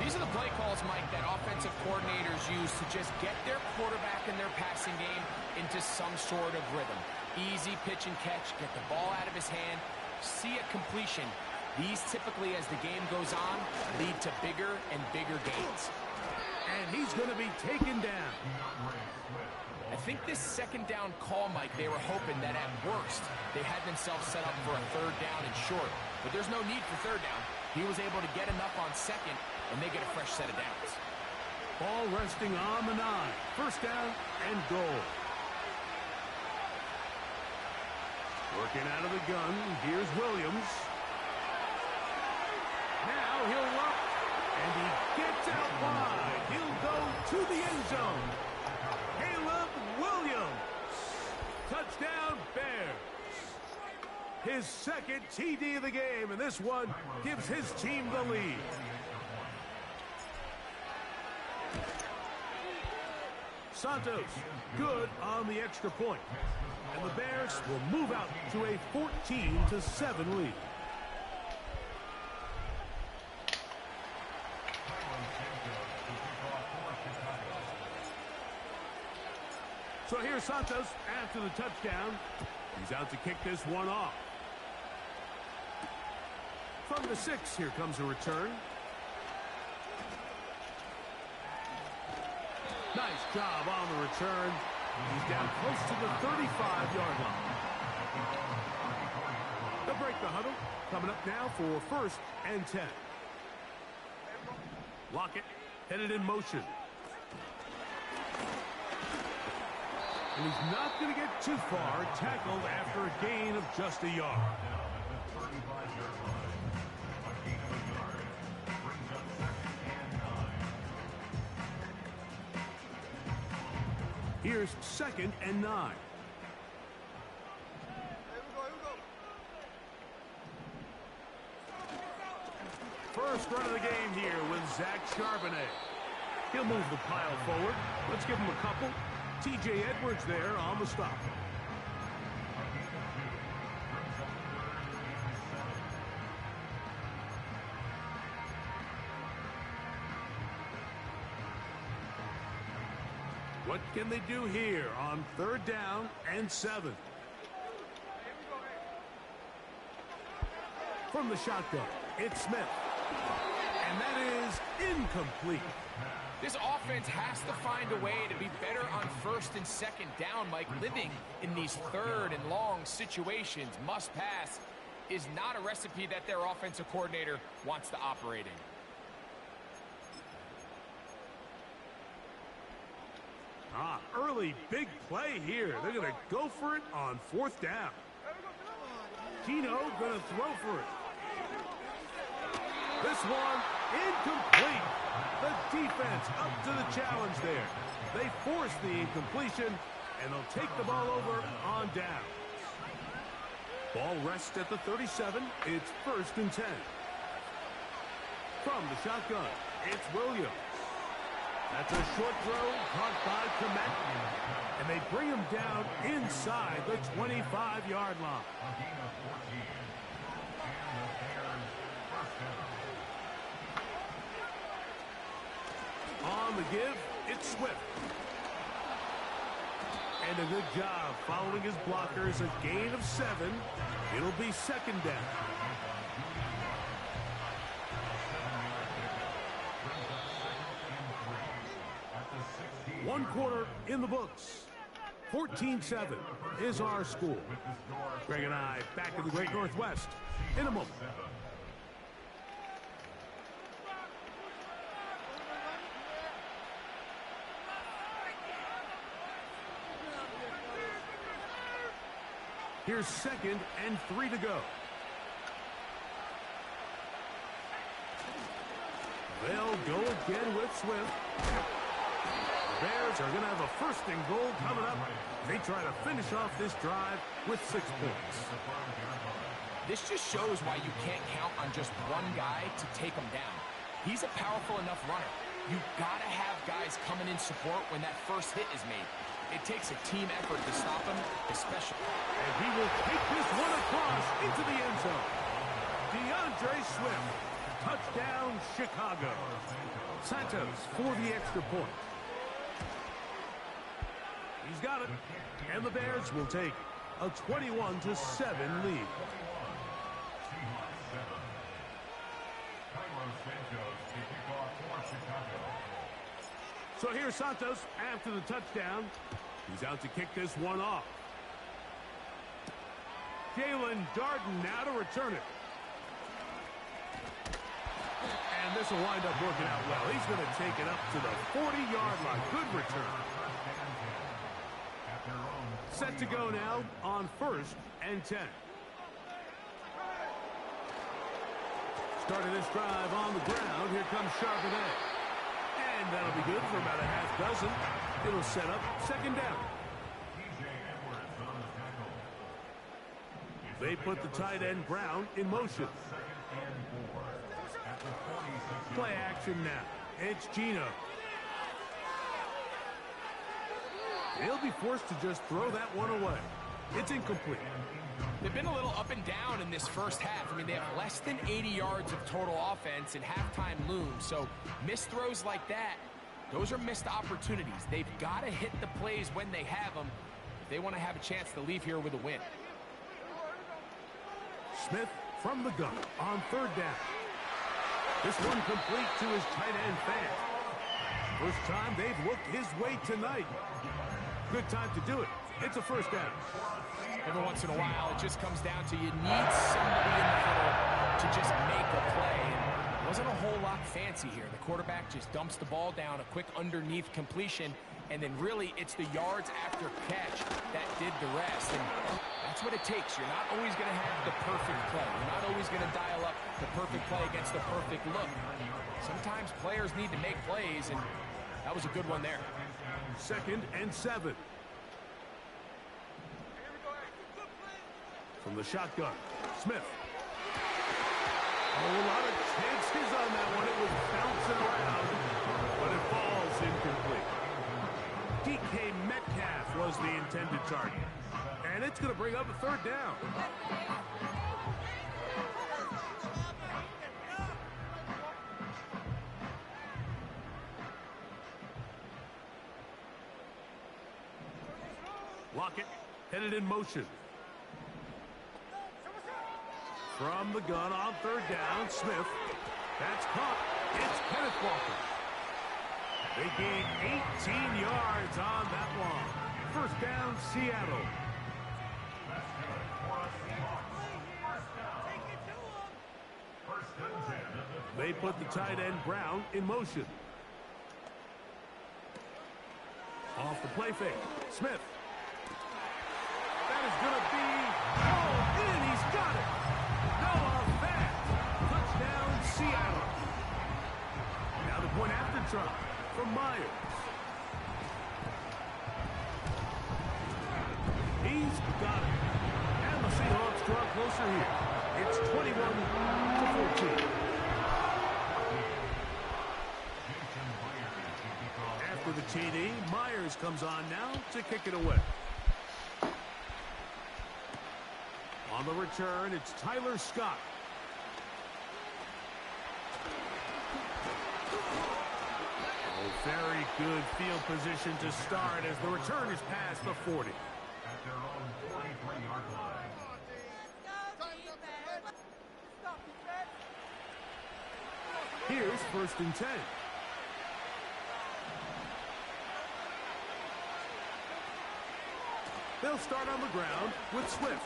These are the play calls, Mike, that offensive coordinators use to just get their quarterback and their passing game into some sort of rhythm. Easy pitch and catch, get the ball out of his hand, see a completion. These typically, as the game goes on, lead to bigger and bigger gains. And he's going to be taken down. I think this second down call, Mike, they were hoping that at worst they had themselves set up for a third down and short. But there's no need for third down. He was able to get enough on second, and they get a fresh set of downs. Ball resting on the 9. First down and goal. Working out of the gun. Here's Williams. Now he'll look. And he gets out wide. He'll go to the end zone. Caleb Williams. Touchdown, Bears. His second TD of the game, and this one gives his team the lead. Santos, good on the extra point. And the Bears will move out to a 14-7 lead. So here's Santos after the touchdown. He's out to kick this one off. From the 6, here comes a return. Nice job on the return. He's down close to the 35-yard line. They'll break the huddle. Coming up now for 1st and 10. Lockett headed in motion. And he's not going to get too far, tackled after a gain of just a yard. Here's 2nd and 9. First run of the game here with Zach Charbonnet. He'll move the pile forward. Let's give him a couple. T.J. Edwards there on the stop. What can they do here on 3rd down and 7? From the shotgun, it's Smith. And that is incomplete. This offense has to find a way to be better on 1st and 2nd down, Mike. Living in these 3rd and long situations, must pass, is not a recipe that their offensive coordinator wants to operate in. Early big play here. They're going to go for it on 4th down. Keno going to throw for it. This one incomplete. The defense up to the challenge there. They force the incompletion, and they'll take the ball over on down. Ball rests at the 37. It's 1st and 10. From the shotgun, it's Williams. That's a short throw caught by Komet. And they bring him down inside the 25-yard line. On the give, it's Swift. And a good job following his blockers. A gain of 7. It'll be 2nd down. 1 quarter in the books. 14-7 is our score. Greg and I back in the Great Northwest in a moment. Here's 2nd and 3 to go. They'll go again with Swift. Bears are going to have a 1st and goal coming up. They try to finish off this drive with 6 points. This just shows why you can't count on just one guy to take him down. He's a powerful enough runner. You've got to have guys coming in support when that first hit is made. It takes a team effort to stop him, especially. And he will take this one across into the end zone. DeAndre Swift. Touchdown, Chicago. Santos for the extra point. He's got it. And the Bears will take a 21-7 lead. So here's Santos after the touchdown. He's out to kick this one off. Jalen Darden now to return it. And this will wind up working out well. He's going to take it up to the 40-yard line. Good return. Set to go now on 1st and 10. Starting this drive on the ground. Here comes Charbonnet. And that'll be good for about a half dozen. It'll set up 2nd down. They put the tight end Brown in motion. Play action now. It's Gino. He'll be forced to just throw that one away. It's incomplete. They've been a little up and down in this first half. I mean, they have less than 80 yards of total offense and halftime looms. So missed throws like that, those are missed opportunities. They've got to hit the plays when they have them if they want to have a chance to leave here with a win. Smith from the gun on 3rd down. This one complete to his tight end fan. First time they've looked his way tonight. Good time to do it. It's a 1st down. Every once in a while, it just comes down to you need somebody in the middle to just make a play. And Wasn't a whole lot fancy here. The quarterback just dumps the ball down, a quick underneath completion, and then really it's the yards after catch that did the rest. And that's what it takes. You're not always going to have the perfect play. You're not always going to dial up the perfect play against the perfect look. Sometimes players need to make plays, and that was a good one there. 2nd and 7. From the shotgun, Smith. Oh, a lot of chances on that one. It was bouncing around, but it falls incomplete. DK Metcalf was the intended target. And it's going to bring up a 3rd down. Lockett headed in motion. From the gun on 3rd down, Smith. That's caught. It's Kenneth Walker. They gained 18 yards on that one. 1st down, Seattle. They put the tight end Brown in motion. Off the play fake, Smith. That is going to be hauled in. He's got it. Noah Fant. Touchdown, Seattle. Now the point after try from Myers. He's got it. And the Seahawks draw closer here. It's 21-14. After the TD, Myers comes on now to kick it away. On the return, it's Tyler Scott. Oh, very good field position to start as the return is past the 40. At their own 43-yard line. Here's 1st and 10. They'll start on the ground with Swift.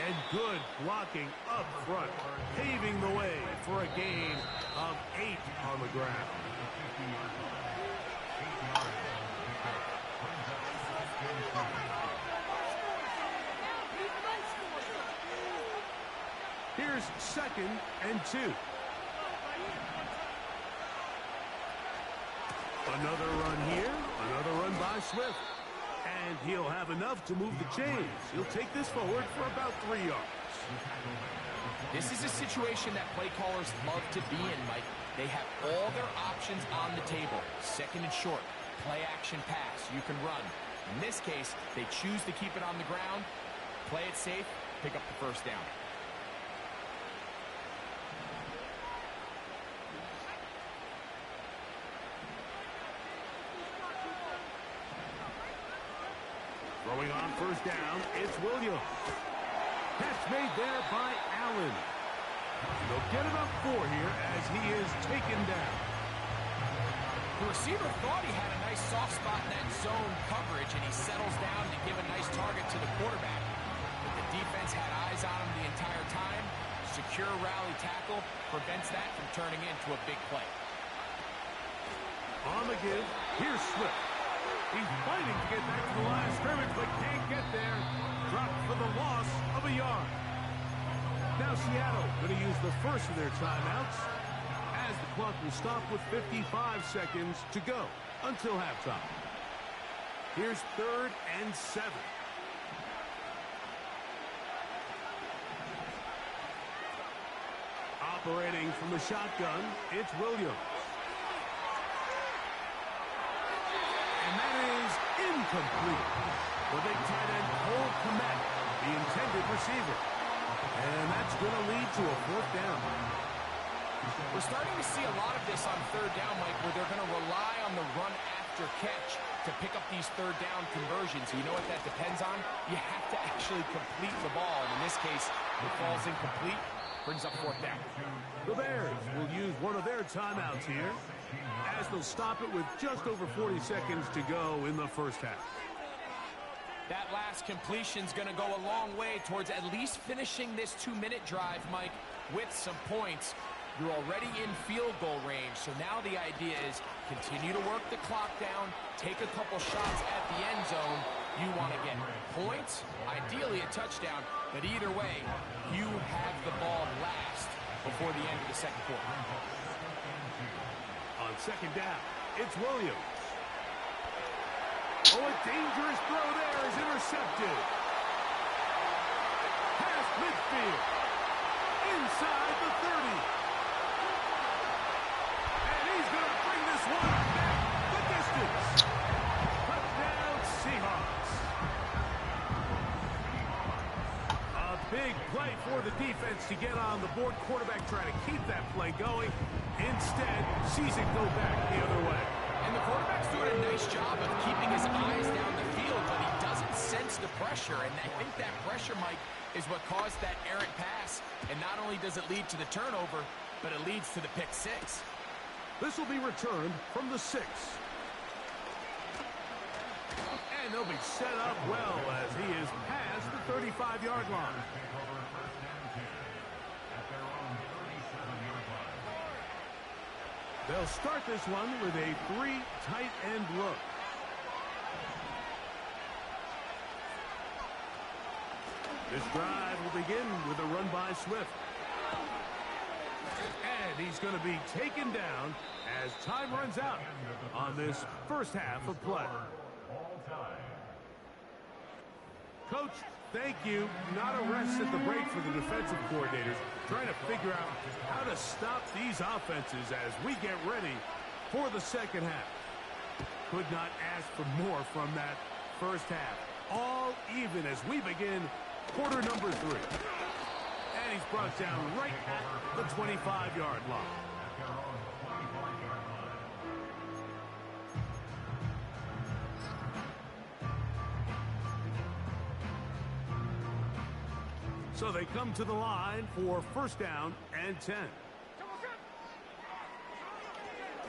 And good blocking up front, paving the way for a gain of 8 on the ground. Here's 2nd and 2. Another run here, another run by Swift. And he'll have enough to move the chains. He'll take this forward for about 3 yards. This is a situation that play callers love to be in, Mike. They have all their options on the table. 2nd and short, play action pass, you can run. In this case, they choose to keep it on the ground, play it safe, pick up the 1st down. Throwing on 1st down, it's Williams. Catch made there by Allen. They'll get it up 4 here as he is taken down. The receiver thought he had a nice soft spot in that zone coverage, and he settles down to give a nice target to the quarterback. But the defense had eyes on him the entire time. Secure rally tackle prevents that from turning into a big play. On the give, here's Swift. He's fighting to get back to the line of scrimmage, but can't get there. Dropped for the loss of a yard. Now Seattle going to use the first of their timeouts as the clock will stop with 55 seconds to go until halftime. Here's 3rd and 7. Operating from the shotgun, it's Williams. And that is incomplete. The big tight end, Cole Kmet, the intended receiver. And that's going to lead to a 4th down. We're starting to see a lot of this on 3rd down, Mike, where they're going to rely on the run after catch to pick up these 3rd down conversions. You know what that depends on? You have to actually complete the ball. And in this case, it falls incomplete, brings up 4th down. The Bears will use one of their timeouts here as they'll stop it with just over 40 seconds to go in the 1st half. That last completion's going to go a long way towards at least finishing this 2-minute drive, Mike. with some points. You're already in field goal range, so now the idea is continue to work the clock down, take a couple shots at the end zone. You want to get points, ideally a touchdown, but either way, you have the ball last before the end of the second quarter. On second down, it's Williams. Oh, a dangerous throw there is intercepted. Past midfield. Inside the 30. And he's going to bring this one back the distance. Touchdown Seahawks. A big play for the defense to get on the board. Quarterback trying to keep that play going. Instead, sees it go back the other way. And the quarterback's doing a nice job of keeping his eyes down the field, but he doesn't sense the pressure. And I think that pressure, Mike, is what caused that errant pass. And not only does it lead to the turnover, but it leads to the pick six. This will be returned from the 6. And they'll be set up well as he is past the 35-yard line. They'll start this one with a 3 tight end look. This drive will begin with a run by Swift. And he's going to be taken down as time runs out on this first half of play. Coach, thank you. Not a rest at the break for the defensive coordinators, trying to figure out how to stop these offenses as we get ready for the second half. Could not ask for more from that first half. All even as we begin quarter number 3. And he's brought down right at the 25-yard line. So they come to the line for first down and 10.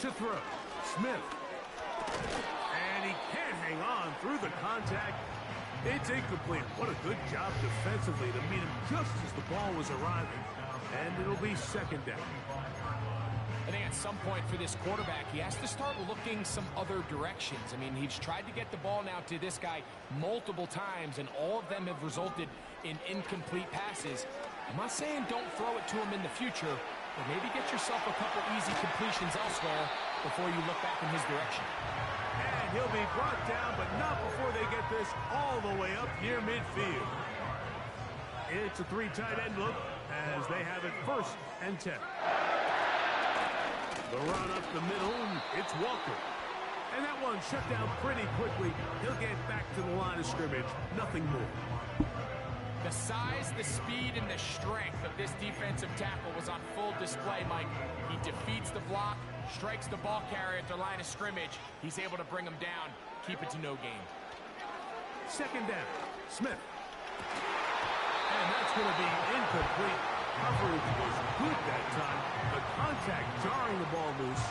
To throw, Smith. And he can't hang on through the contact. It's incomplete. What a good job defensively to meet him just as the ball was arriving. And it'll be second down. I think at some point for this quarterback, he has to start looking some other directions. I mean, he's tried to get the ball now to this guy multiple times, and all of them have resulted in incomplete passes. I'm not saying don't throw it to him in the future, but maybe get yourself a couple easy completions elsewhere before you look back in his direction. And he'll be brought down, but not before they get this all the way up near midfield. It's a 3 tight end look as they have it first and 10. The run up the middle, it's Walker. And that one shut down pretty quickly. He'll get back to the line of scrimmage. Nothing more. The size, the speed, and the strength of this defensive tackle was on full display, Mike. He defeats the block, strikes the ball carrier at the line of scrimmage. He's able to bring him down, keep it to no gain. Second down, Smith. And that's going to be incomplete. Coverage was good that time. The contact jarring the ball loose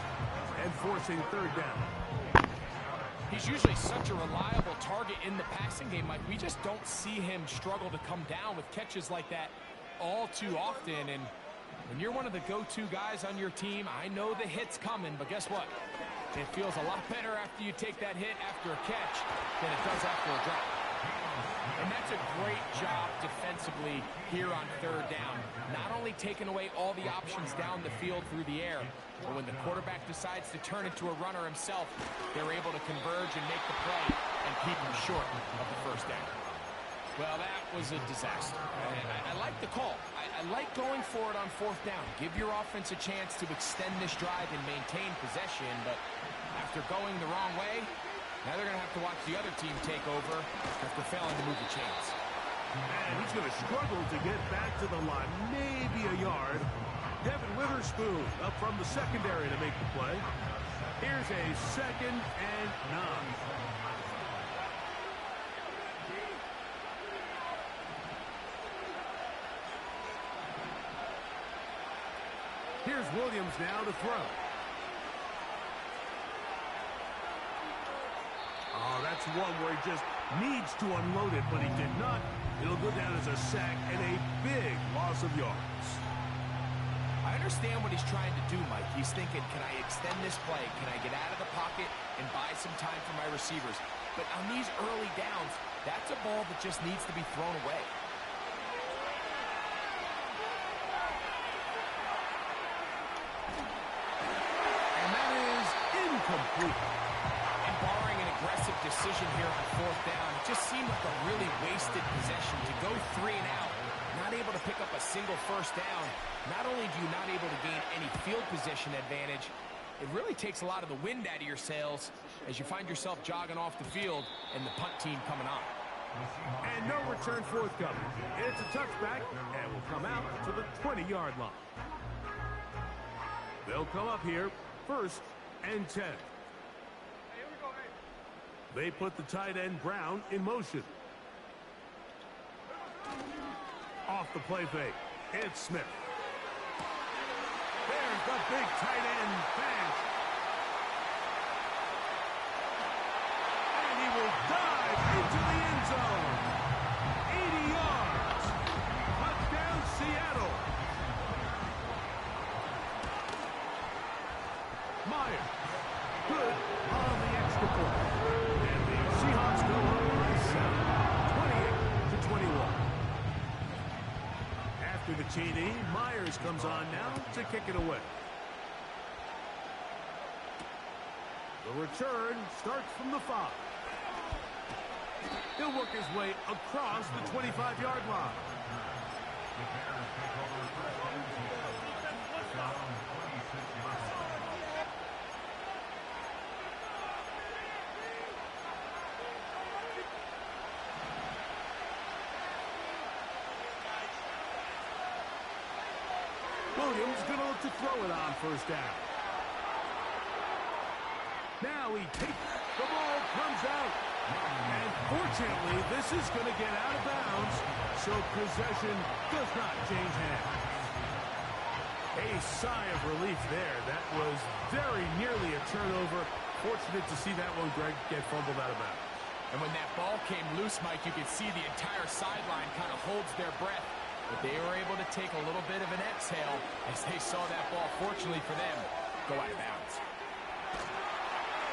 and forcing third down. He's usually such a reliable target in the passing game, Mike. We just don't see him struggle to come down with catches like that all too often. And when you're one of the go-to guys on your team, I know the hit's coming, but guess what? It feels a lot better after you take that hit after a catch than it does after a drop. And that's a great job defensively here on third down. Not only taking away all the options down the field through the air, but when the quarterback decides to turn into a runner himself, they're able to converge and make the play and keep him short of the first down. Well, that was a disaster. I like the call. I like going for it on fourth down. Give your offense a chance to extend this drive and maintain possession, but after going the wrong way, now they're going to have to watch the other team take over after failing to move the chains. And he's going to struggle to get back to the line, maybe a yard. Devin Witherspoon up from the secondary to make the play. Here's a 2nd and 9. Here's Williams now to throw. Oh, that's one where he just needs to unload it, but he did not. It'll go down as a sack and a big loss of yards. understand what he's trying to do, Mike. He's thinking, can I extend this play? Can I get out of the pocket and buy some time for my receivers? But on these early downs, that's a ball that just needs to be thrown away. And that is incomplete. And barring an aggressive decision here on fourth down, it just seemed like a really wasted possession to go 3 and out. Not able to pick up a single first down. Not only do you not able to gain any field position advantage, it really takes a lot of the wind out of your sails as you find yourself jogging off the field and the punt team coming on. And no return forthcoming. It's a touchback and will come out to the 20-yard line. They'll come up here, 1st and 10. They put the tight end Brown in motion. Off the play fake, it's Smith. There's the big tight end pass. And he will dive into the end zone. 80 yards. Touchdown, Seattle. Meyer. Good on the extra point. And the Seahawks go up by 7. 28-21. After the TD, Myers comes on now to kick it away. The return starts from the 5. He'll work his way across the 25-yard line. Williams going to look to throw it on 1st down. Now he takes the ball, comes out. And fortunately, this is going to get out of bounds, so possession does not change hands. A sigh of relief there. That was very nearly a turnover. Fortunate to see that one, Greg, get fumbled out of bounds. And when that ball came loose, Mike, you could see the entire sideline kind of holds their breath. But they were able to take a little bit of an exhale as they saw that ball, fortunately for them, go out of bounds.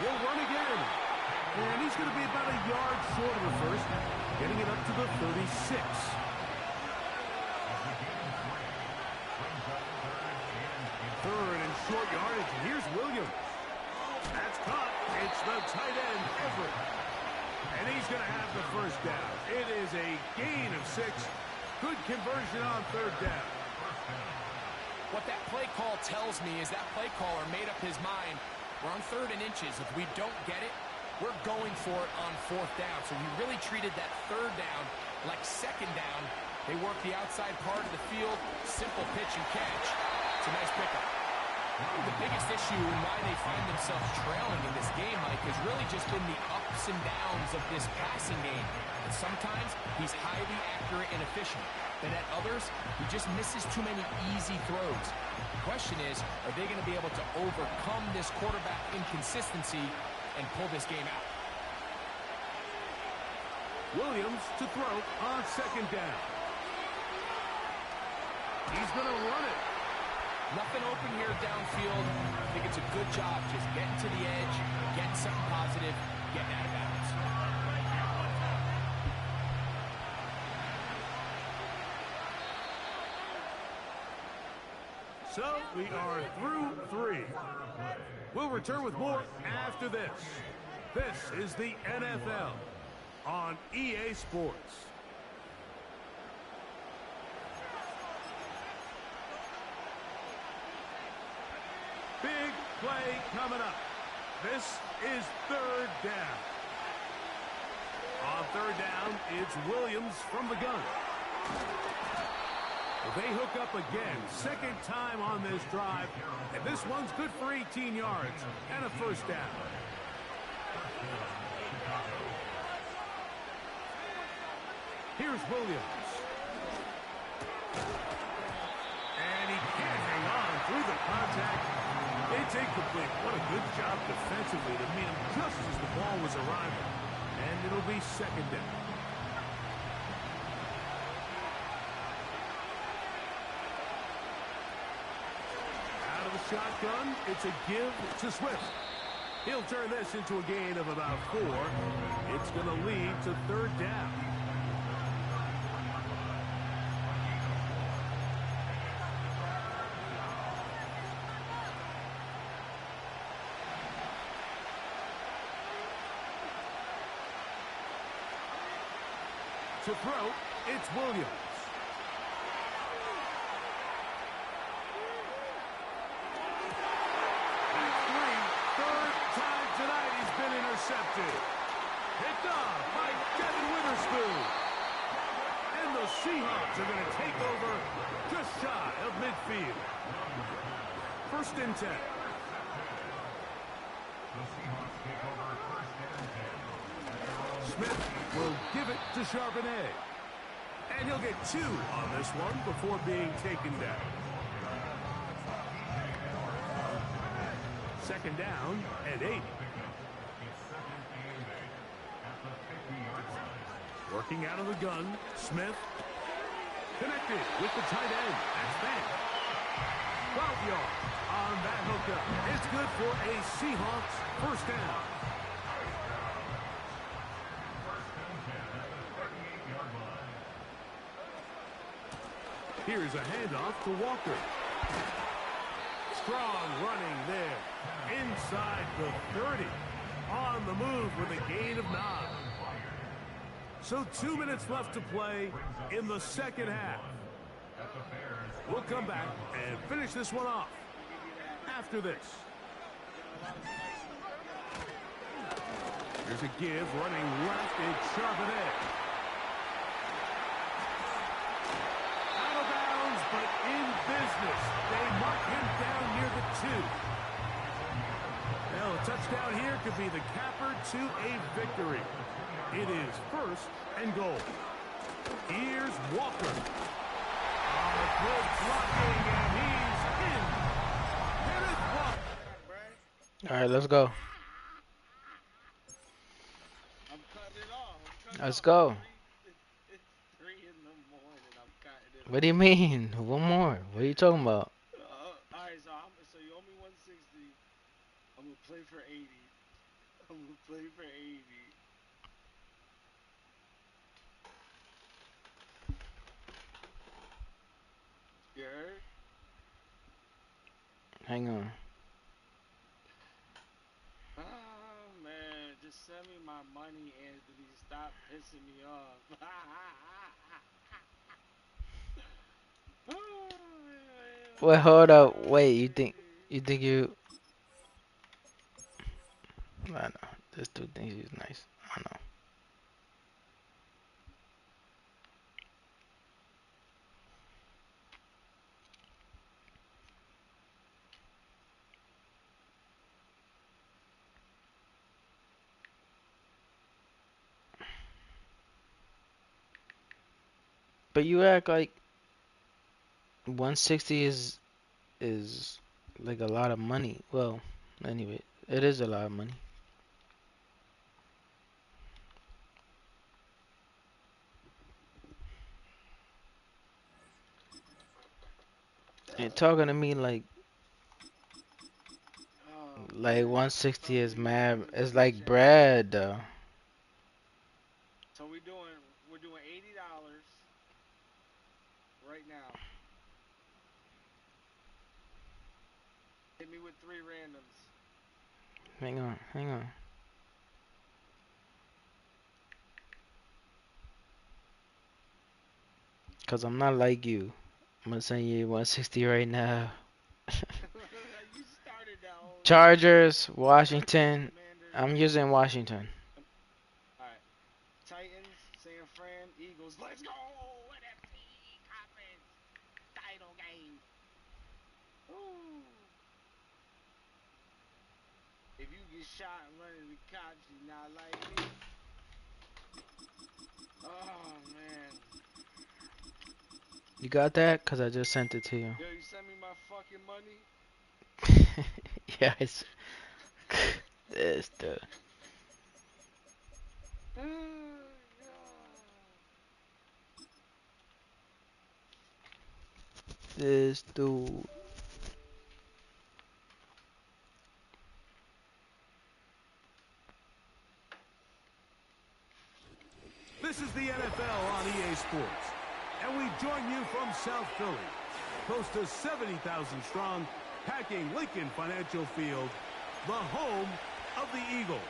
He'll run again. And he's going to be about a yard short of the 1st, getting it up to the 36. Third and short yardage. Here's Williams. That's caught. It's the tight end, Everett. And he's going to have the 1st down. It is a gain of 6. Good conversion on 3rd down. What that play call tells me is that play caller made up his mind. We're on 3rd and inches. If we don't get it, we're going for it on 4th down. So he really treated that 3rd down like 2nd down. They work the outside part of the field. Simple pitch and catch. It's a nice pickup. The biggest issue and why they find themselves trailing in this game, Mike, has really just been the ups and downs of this passing game. And sometimes he's highly accurate and efficient. But at others, he just misses too many easy throws. The question is, are they going to be able to overcome this quarterback inconsistency and pull this game out? Williams to throw on 2nd down. He's going to run it. Nothing open here downfield. I think it's a good job just getting to the edge, getting something positive, getting out of bounds. So we are through 3. We'll return with more after this. This is the NFL on EA Sports. Big play coming up. This is 3rd down. On 3rd down, it's Williams from the gun. They hook up again. 2nd time on this drive. And this one's good for 18 yards and a 1st down. Here's Williams. And he can't hang on through the contact. It's incomplete. What a good job defensively to meet him just as the ball was arriving. And it'll be 2nd down. shotgun. It's a give to Swift. He'll turn this into a gain of about 4. It's going to lead to third down. To throw, it's Williams. Tonight he's been intercepted. Picked off by Devin Witherspoon. And the Seahawks are going to take over just shy of midfield. 1st and 10. Smith will give it to Charbonnet. And he'll get 2 on this one before being taken down. 2nd down and 8. Working out of the gun, Smith. Connected with the tight end. That's back. 12 yards on that hookup. It's good for a Seahawks 1st down. Here's a handoff to Walker. Strong running there. Inside the 30. On the move with a gain of 9. So 2 minutes left to play in the 2nd half. We'll come back and finish this one off after this. There's a give running left. It's Charbonnet. Out of bounds, but in business. They mark him down near the 2. Well, a touchdown here could be the capper to a victory. It is 1st and goal. Here's Walker. Good blocking, and he's in. Kenneth Walker. All right, let's go. I'm cutting it off. Let's go. It's 3 in the morning. I'm cutting it off. What do you mean? One more. What are you talking about? All right, so you owe me 160. I'm gonna play for 80. I'm gonna play for 80. You heard? Hang on. Oh man, just send me my money, Anthony. Stop pissing me off. Wait, hold up. Wait, you think you? I know. This dude thinks he's nice. I know. But you act like 160 is like a lot of money. Well, anyway, it is a lot of money. And talking to me like 160 is mad. It's like bread though. So we're doing $80 right now. Hit me with 3 randoms. Hang on. Cause I'm not like you. I'm gonna send you 160 right now. You started that whole Chargers, Washington. Commanders. I'm using Washington. Alright. Titans, San Fran, Eagles. Let's go! NFC Conference title game. Ooh. If you get shot running the cops, you not like me. Oh man. You got that? Cause I just sent it to you. Yo, you send me my fucking money? Yes. This dude. This dude. This is the NFL on EA Sports, and we join you from South Philly, close to 70,000 strong, packing Lincoln Financial Field, the home of the Eagles.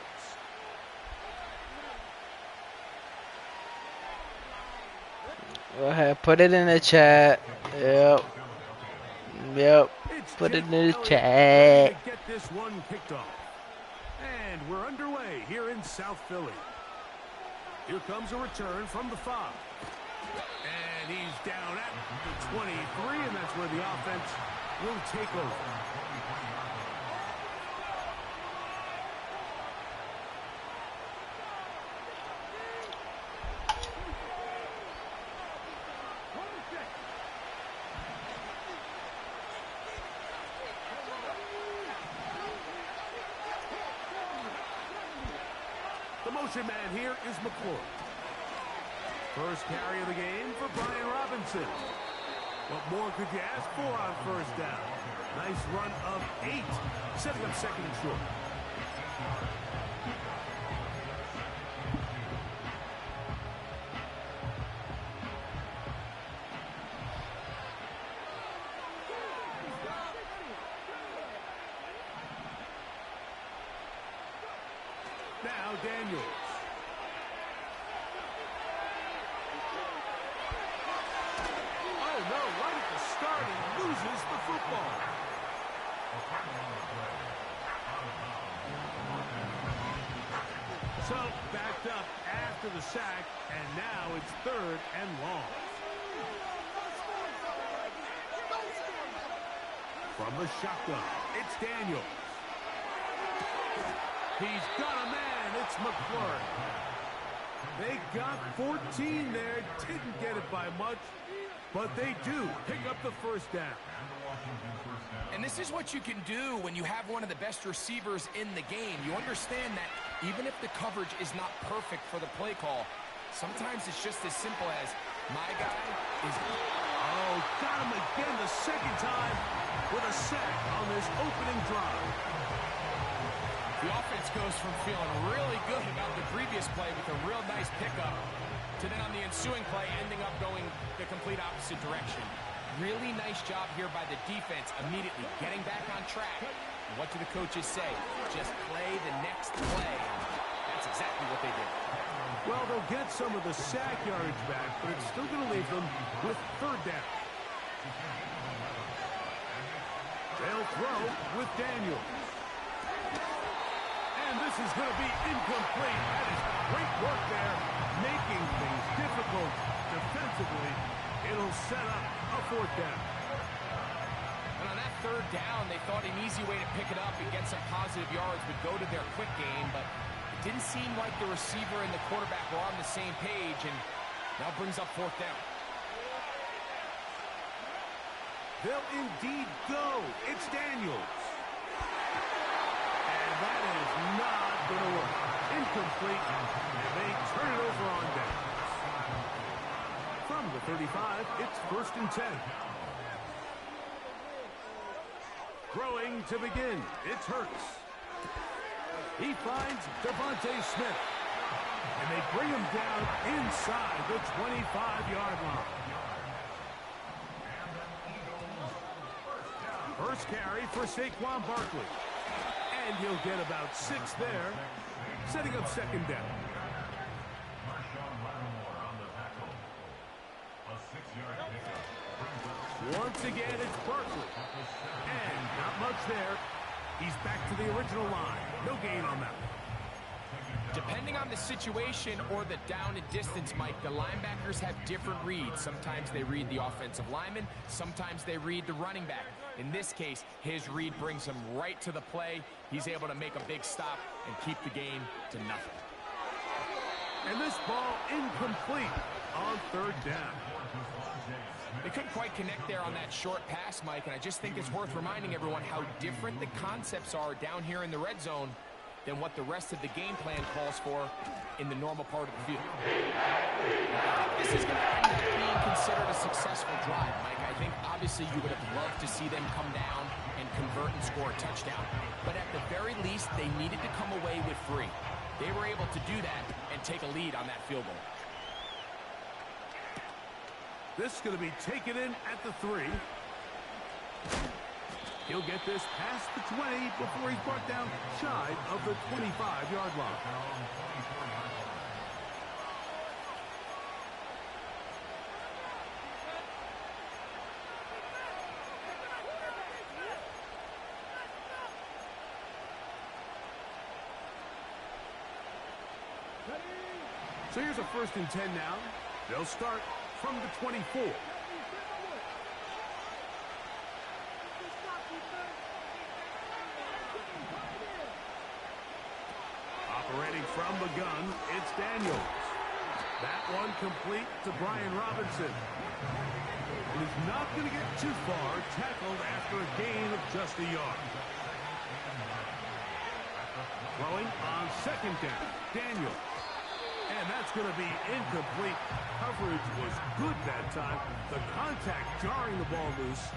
Go ahead, put it in the chat. Yep. Yep. Put it in the chat. Get this one kicked off. And we're underway here in South Philly. Here comes a return from the 5. And he's down at the 23, and that's where the offense will take over. The motion man here is McClure. First carry of the game for Brian Robinson. What more could you ask for on first down? Nice run of 8, setting up second and short. Now Daniels. Oh no, right at the start, he loses the football. So backed up after the sack, and now it's 3rd and long. From the shotgun, it's Daniels. He's got a man. It's McClure. They got 14 there. Didn't get it by much, but they do pick up the first down. And this is what you can do when you have one of the best receivers in the game. You understand that even if the coverage is not perfect for the play call, sometimes it's just as simple as my guy is... Oh, got him again the second time with a sack on this opening drive. The offense goes from feeling really good about the previous play with a real nice pickup to then on the ensuing play ending up going the complete opposite direction. Really nice job here by the defense immediately getting back on track. And what do the coaches say? Just play the next play. That's exactly what they did. Well, they'll get some of the sack yardage back, but it's still going to leave them with 3rd down. They'll throw with Daniels. And this is going to be incomplete. That is great work there, making things difficult defensively. It'll set up a 4th down. And on that 3rd down, they thought an easy way to pick it up and get some positive yards would go to their quick game, but it didn't seem like the receiver and the quarterback were on the same page, and now brings up 4th down. They'll indeed go. It's Daniels. And that is not going to work. Incomplete. And they turn it over on downs. From the 35, it's 1st and 10. Throwing to begin. It's Hurts. He finds Devontae Smith. And they bring him down inside the 25-yard line. First carry for Saquon Barkley. And he'll get about 6 there, setting up 2nd down. Once again, it's Barkley. And not much there. He's back to the original line. No gain on that one. Depending on the situation or the down and distance, Mike, the linebackers have different reads. Sometimes they read the offensive lineman. Sometimes they read the running back. In this case, his read brings him right to the play. He's able to make a big stop and keep the game to nothing. And this ball incomplete on 3rd down. They couldn't quite connect there on that short pass, Mike, and I just think it's worth reminding everyone how different the concepts are down here in the red zone than what the rest of the game plan calls for in the normal part of the field. This is going to end up being considered a successful drive, Mike. I think obviously you would have loved to see them come down and convert and score a touchdown. But at the very least, they needed to come away with 3. They were able to do that and take a lead on that field goal. This is going to be taken in at the 3. He'll get this past the 20 before he's brought down shy of the 25-yard line. So here's a 1st and 10 now. They'll start from the 24. Operating from the gun, it's Daniels. That one complete to Brian Robinson. And he's not going to get too far, tackled after a gain of just a yard. Throwing on 2nd down, Daniels. And that's going to be incomplete. Coverage was good that time. The contact jarring the ball loose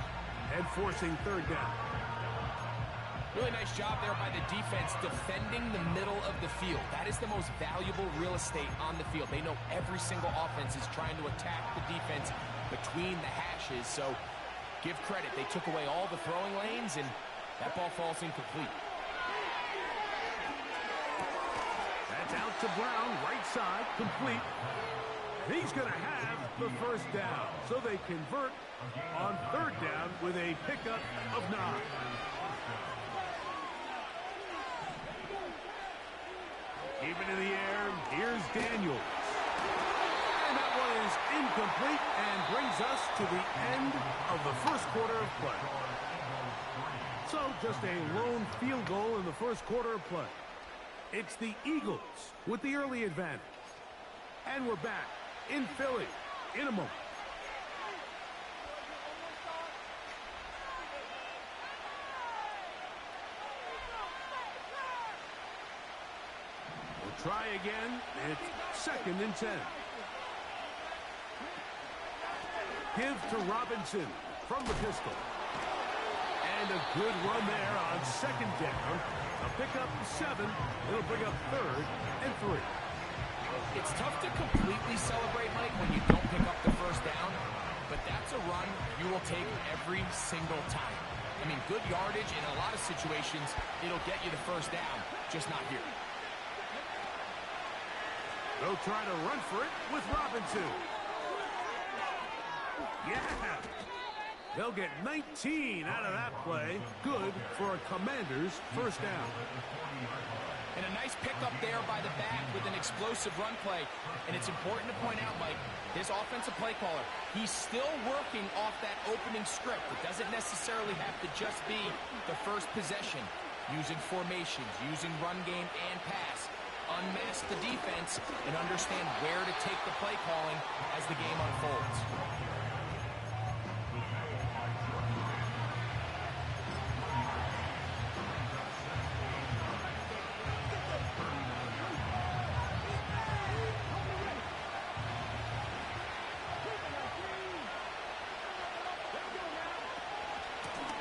and forcing 3rd down. Really nice job there by the defense defending the middle of the field. That is the most valuable real estate on the field. They know every single offense is trying to attack the defense between the hashes. So give credit. They took away all the throwing lanes, and that ball falls incomplete. That's out to Brown, right side, complete. He's going to have the 1st down. So they convert on 3rd down with a pickup of 9. Even in the air, here's Daniels. And that one is incomplete and brings us to the end of the 1st quarter of play. So just a lone field goal in the 1st quarter of play. It's the Eagles with the early advantage. And we're back in Philly in a moment. Try again. It's 2nd and 10. Give to Robinson from the pistol. And a good run there on 2nd down. A pickup 7. It'll bring up 3rd and 3. It's tough to completely celebrate, Mike, when you don't pick up the 1st down. But that's a run you will take every single time. I mean, good yardage in a lot of situations. It'll get you the 1st down, just not here. They'll try to run for it with Robinson. Yeah. They'll get 19 out of that play. Good for a Commander's 1st down. And a nice pickup there by the back with an explosive run play. And it's important to point out, Mike, his offensive play caller, he's still working off that opening script. It doesn't necessarily have to just be the 1st possession. Using formations, using run game and pass. Unmask the defense and understand where to take the play calling as the game unfolds.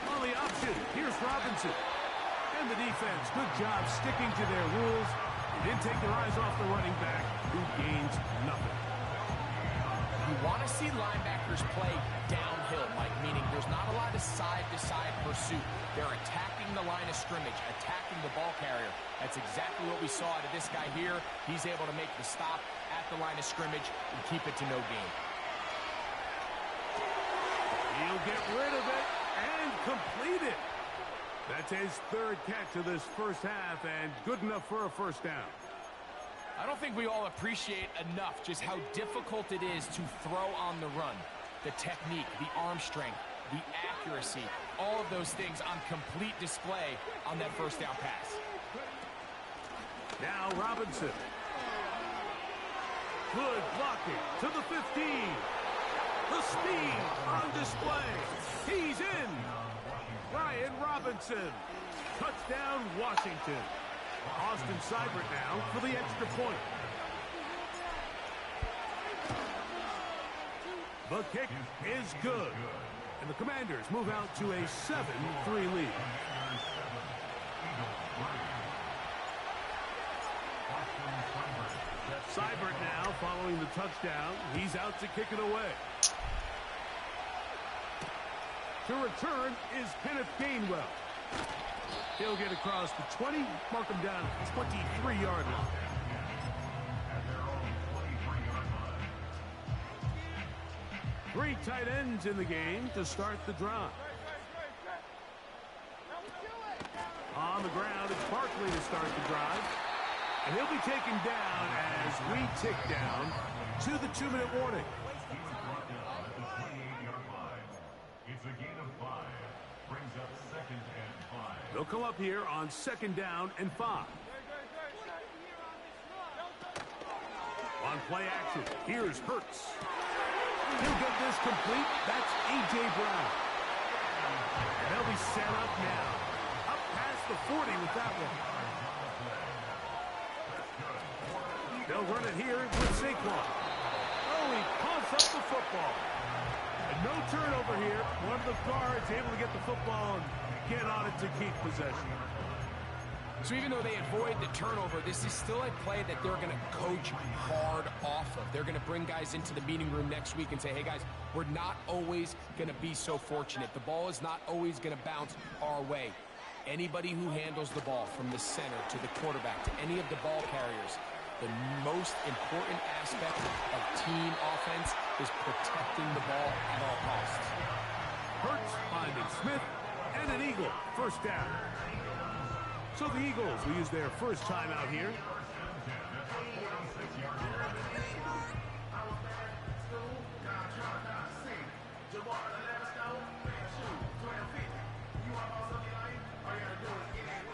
On the option, here's Robinson. And the defense, good job sticking to their rules. They didn't take their eyes off the running back, who gains nothing. You want to see linebackers play downhill, Mike, meaning there's not a lot of side-to-side pursuit. They're attacking the line of scrimmage, attacking the ball carrier. That's exactly what we saw out of this guy here. He's able to make the stop at the line of scrimmage and keep it to no gain. He'll get rid of it and complete it. That's his 3rd catch of this 1st half, and good enough for a 1st down. I don't think we all appreciate enough just how difficult it is to throw on the run. The technique, the arm strength, the accuracy, all of those things on complete display on that 1st down pass. Now Robinson. Good blocking to the 15. The speed on display. He's in. Brian Robinson. Touchdown, Washington. Austin Seibert now for the extra point. The kick is good. And the Commanders move out to a 7-3 lead. Seibert now following the touchdown. He's out to kick it away. To return is Kenneth Gainwell. He'll get across the 20, mark him down at 23-yard line. Three tight ends in the game to start the drive. On the ground, it's Barkley to start the drive. And he'll be taken down as we tick down to the 2-minute warning. It's a gain of 5. Brings up 2nd and 5. They'll come up here on 2nd down and 5. On play action, here's Hurts. He'll get this complete. That's A.J. Brown. And they'll be set up now. Up past the 40 with that one. They'll run it here with Saquon. Oh, he pumps up the football. And no turnover here. One of the guards able to get the football and get on it to keep possession. So even though they avoid the turnover, this is still a play that they're going to coach hard off of. They're going to bring guys into the meeting room next week and say, hey, guys, we're not always going to be so fortunate. The ball is not always going to bounce our way. Anybody who handles the ball from the center to the quarterback to any of the ball carriers, the most important aspect of team offense is protecting the ball at all costs. Hurts finding Smith and an Eagle. First down. So the Eagles will use their first timeout here.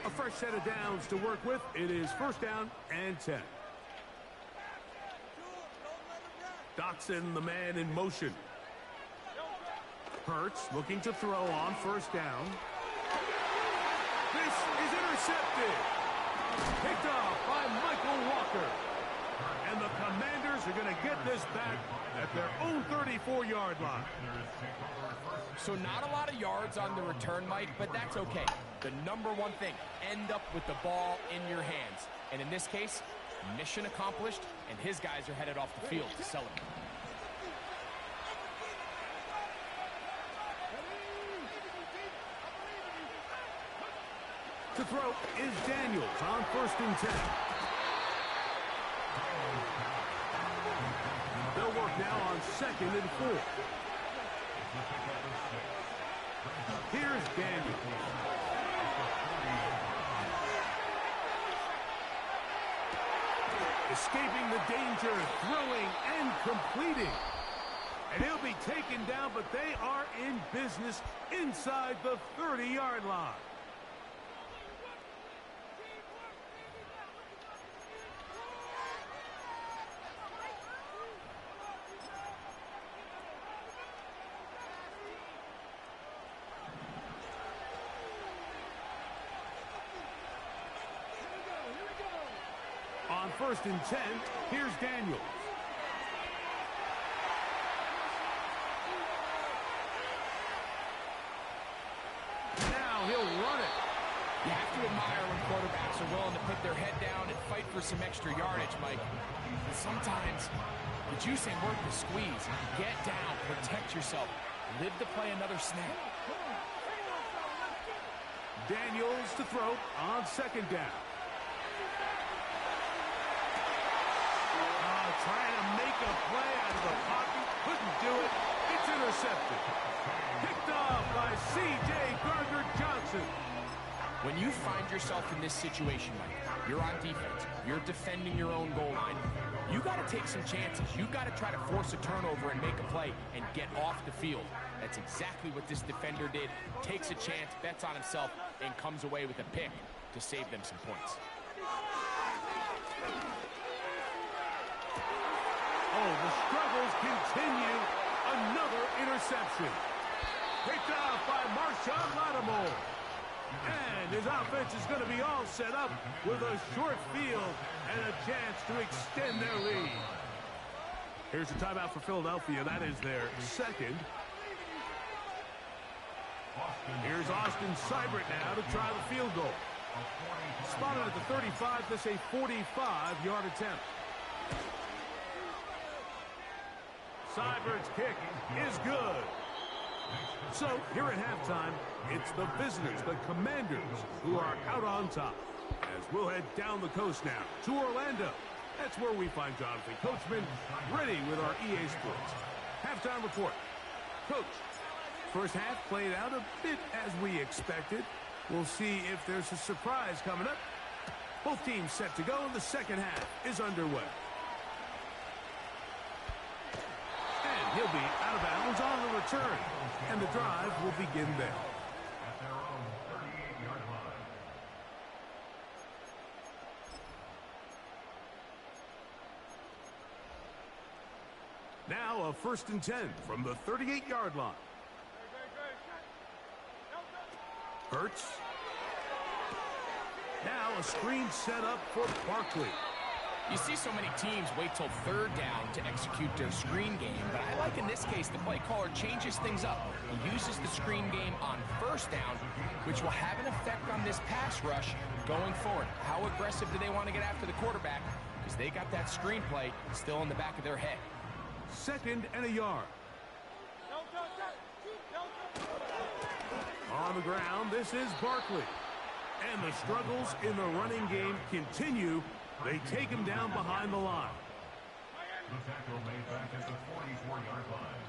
A fresh set of downs to work with. It is 1st down and 10. Dotson, the man in motion. Hurts looking to throw on 1st down. This is intercepted. Picked off by Michael Walker. And the Commanders are going to get this back at their own 34-yard line. So not a lot of yards on the return, Mike, but that's okay. The number one thing, end up with the ball in your hands. And in this case, mission accomplished, and his guys are headed off the field to celebrate. To throw is Daniels on 1st and 10. They'll work now on 2nd and 4. Here's Daniels. Escaping the danger, throwing and completing. And he'll be taken down, but they are in business inside the 30-yard line. On 1st and 10, here's Daniels. Now he'll run it. You have to admire when quarterbacks are willing to put their head down and fight for some extra yardage, Mike. And sometimes the juice ain't worth the squeeze. Get down, protect yourself, live to play another snap. Daniels to throw on 2nd down. Trying to make a play out of the pocket. Couldn't do it. It's intercepted. Picked off by C.J. Gardner-Johnson. When you find yourself in this situation, Mike, you're on defense, you're defending your own goal line, you got to take some chances. You got to try to force a turnover and make a play and get off the field. That's exactly what this defender did. Takes a chance, bets on himself, and comes away with a pick to save them some points. Oh, the struggles continue. Another interception. Picked off by Marshawn Lattimore. And his offense is going to be all set up with a short field and a chance to extend their lead. Here's a timeout for Philadelphia. That is their 2nd. Here's Austin Seibert now to try the field goal. Spotted at the 35. This a 45-yard attempt. Seibert's kick is good. So here at halftime, it's the visitors, the Commanders, who are out on top. As we'll head down the coast now to Orlando. That's where we find Jonathan Coachman ready with our EA Sports halftime report. Coach, first half played out a bit as we expected. We'll see if there's a surprise coming up. Both teams set to go, and the second half is underway. And he'll be out of bounds on the return. And the drive will begin there. At their own 38-yard line. Now a 1st and 10 from the 38-yard line. Hurts. Now a screen set up for Barkley. You see so many teams wait till third down to execute their screen game, but I like in this case the play caller changes things up. He uses the screen game on first down, which will have an effect on this pass rush going forward. How aggressive do they want to get after the quarterback? Because they got that screen play still in the back of their head. 2nd and a yard. On the ground, this is Barkley. And the struggles in the running game continue. They take him down behind the line. The tackle made back at the 44-yard line.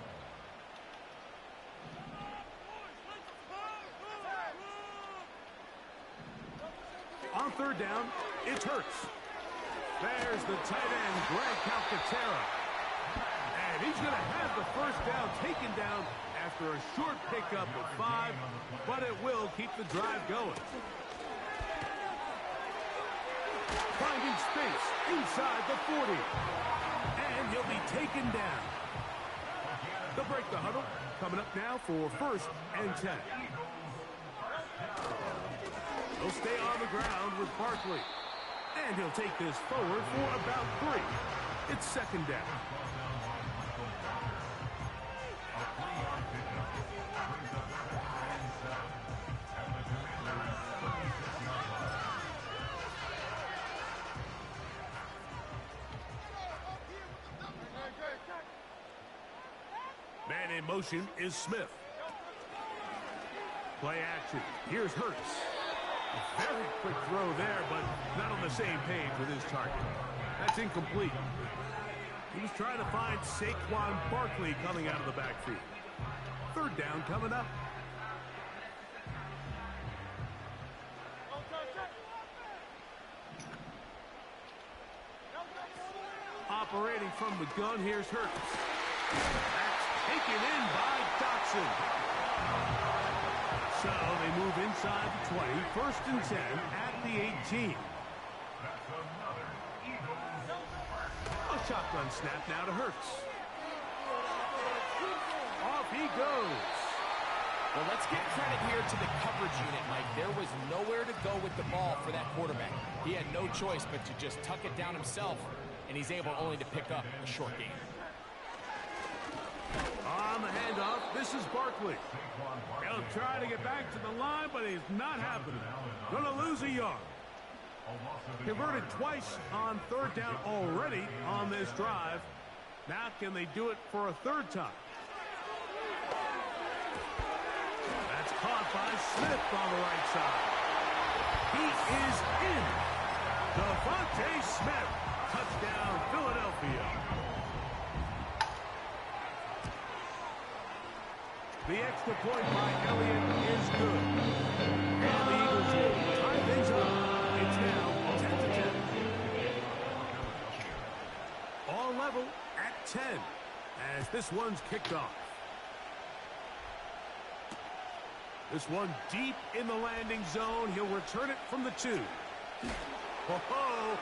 On third down, it's Hurts. There's the tight end, Greg Calcaterra. And he's going to have the first down taken down after a short pickup of 5, but it will keep the drive going. Finding space inside the 40. And he'll be taken down. They'll break the huddle. Coming up now for 1st and 10. He'll stay on the ground with Barkley. And he'll take this forward for about 3. It's 2nd down. Man in motion is Smith. Play action. Here's Hurts. A very quick throw there, but not on the same page with his target. That's incomplete. He was trying to find Saquon Barkley coming out of the backfield. 3rd down coming up. Operating from the gun, here's Hurts. That's taken in by Dotson. So they move inside the 20, 1st and 10 at the 18. A shotgun snap now to Hurts. Off he goes. Well, let's give credit here to the coverage unit, Mike. There was nowhere to go with the ball for that quarterback. He had no choice but to just tuck it down himself, and he's able only to pick up a short gain. On the handoff, this is Barkley. He'll try to get back to the line, but it's not happening. Gonna lose a yard. Converted twice on 3rd down already on this drive. Now can they do it for a 3rd time? That's caught by Smith on the right side. He is in. Devontae Smith. Touchdown, Philadelphia. The extra point by Elliott is good. And the Eagles will tie things up. It's now 10-10. All level at 10 as this one's kicked off. This one deep in the landing zone. He'll return it from the 2. Ho-ho!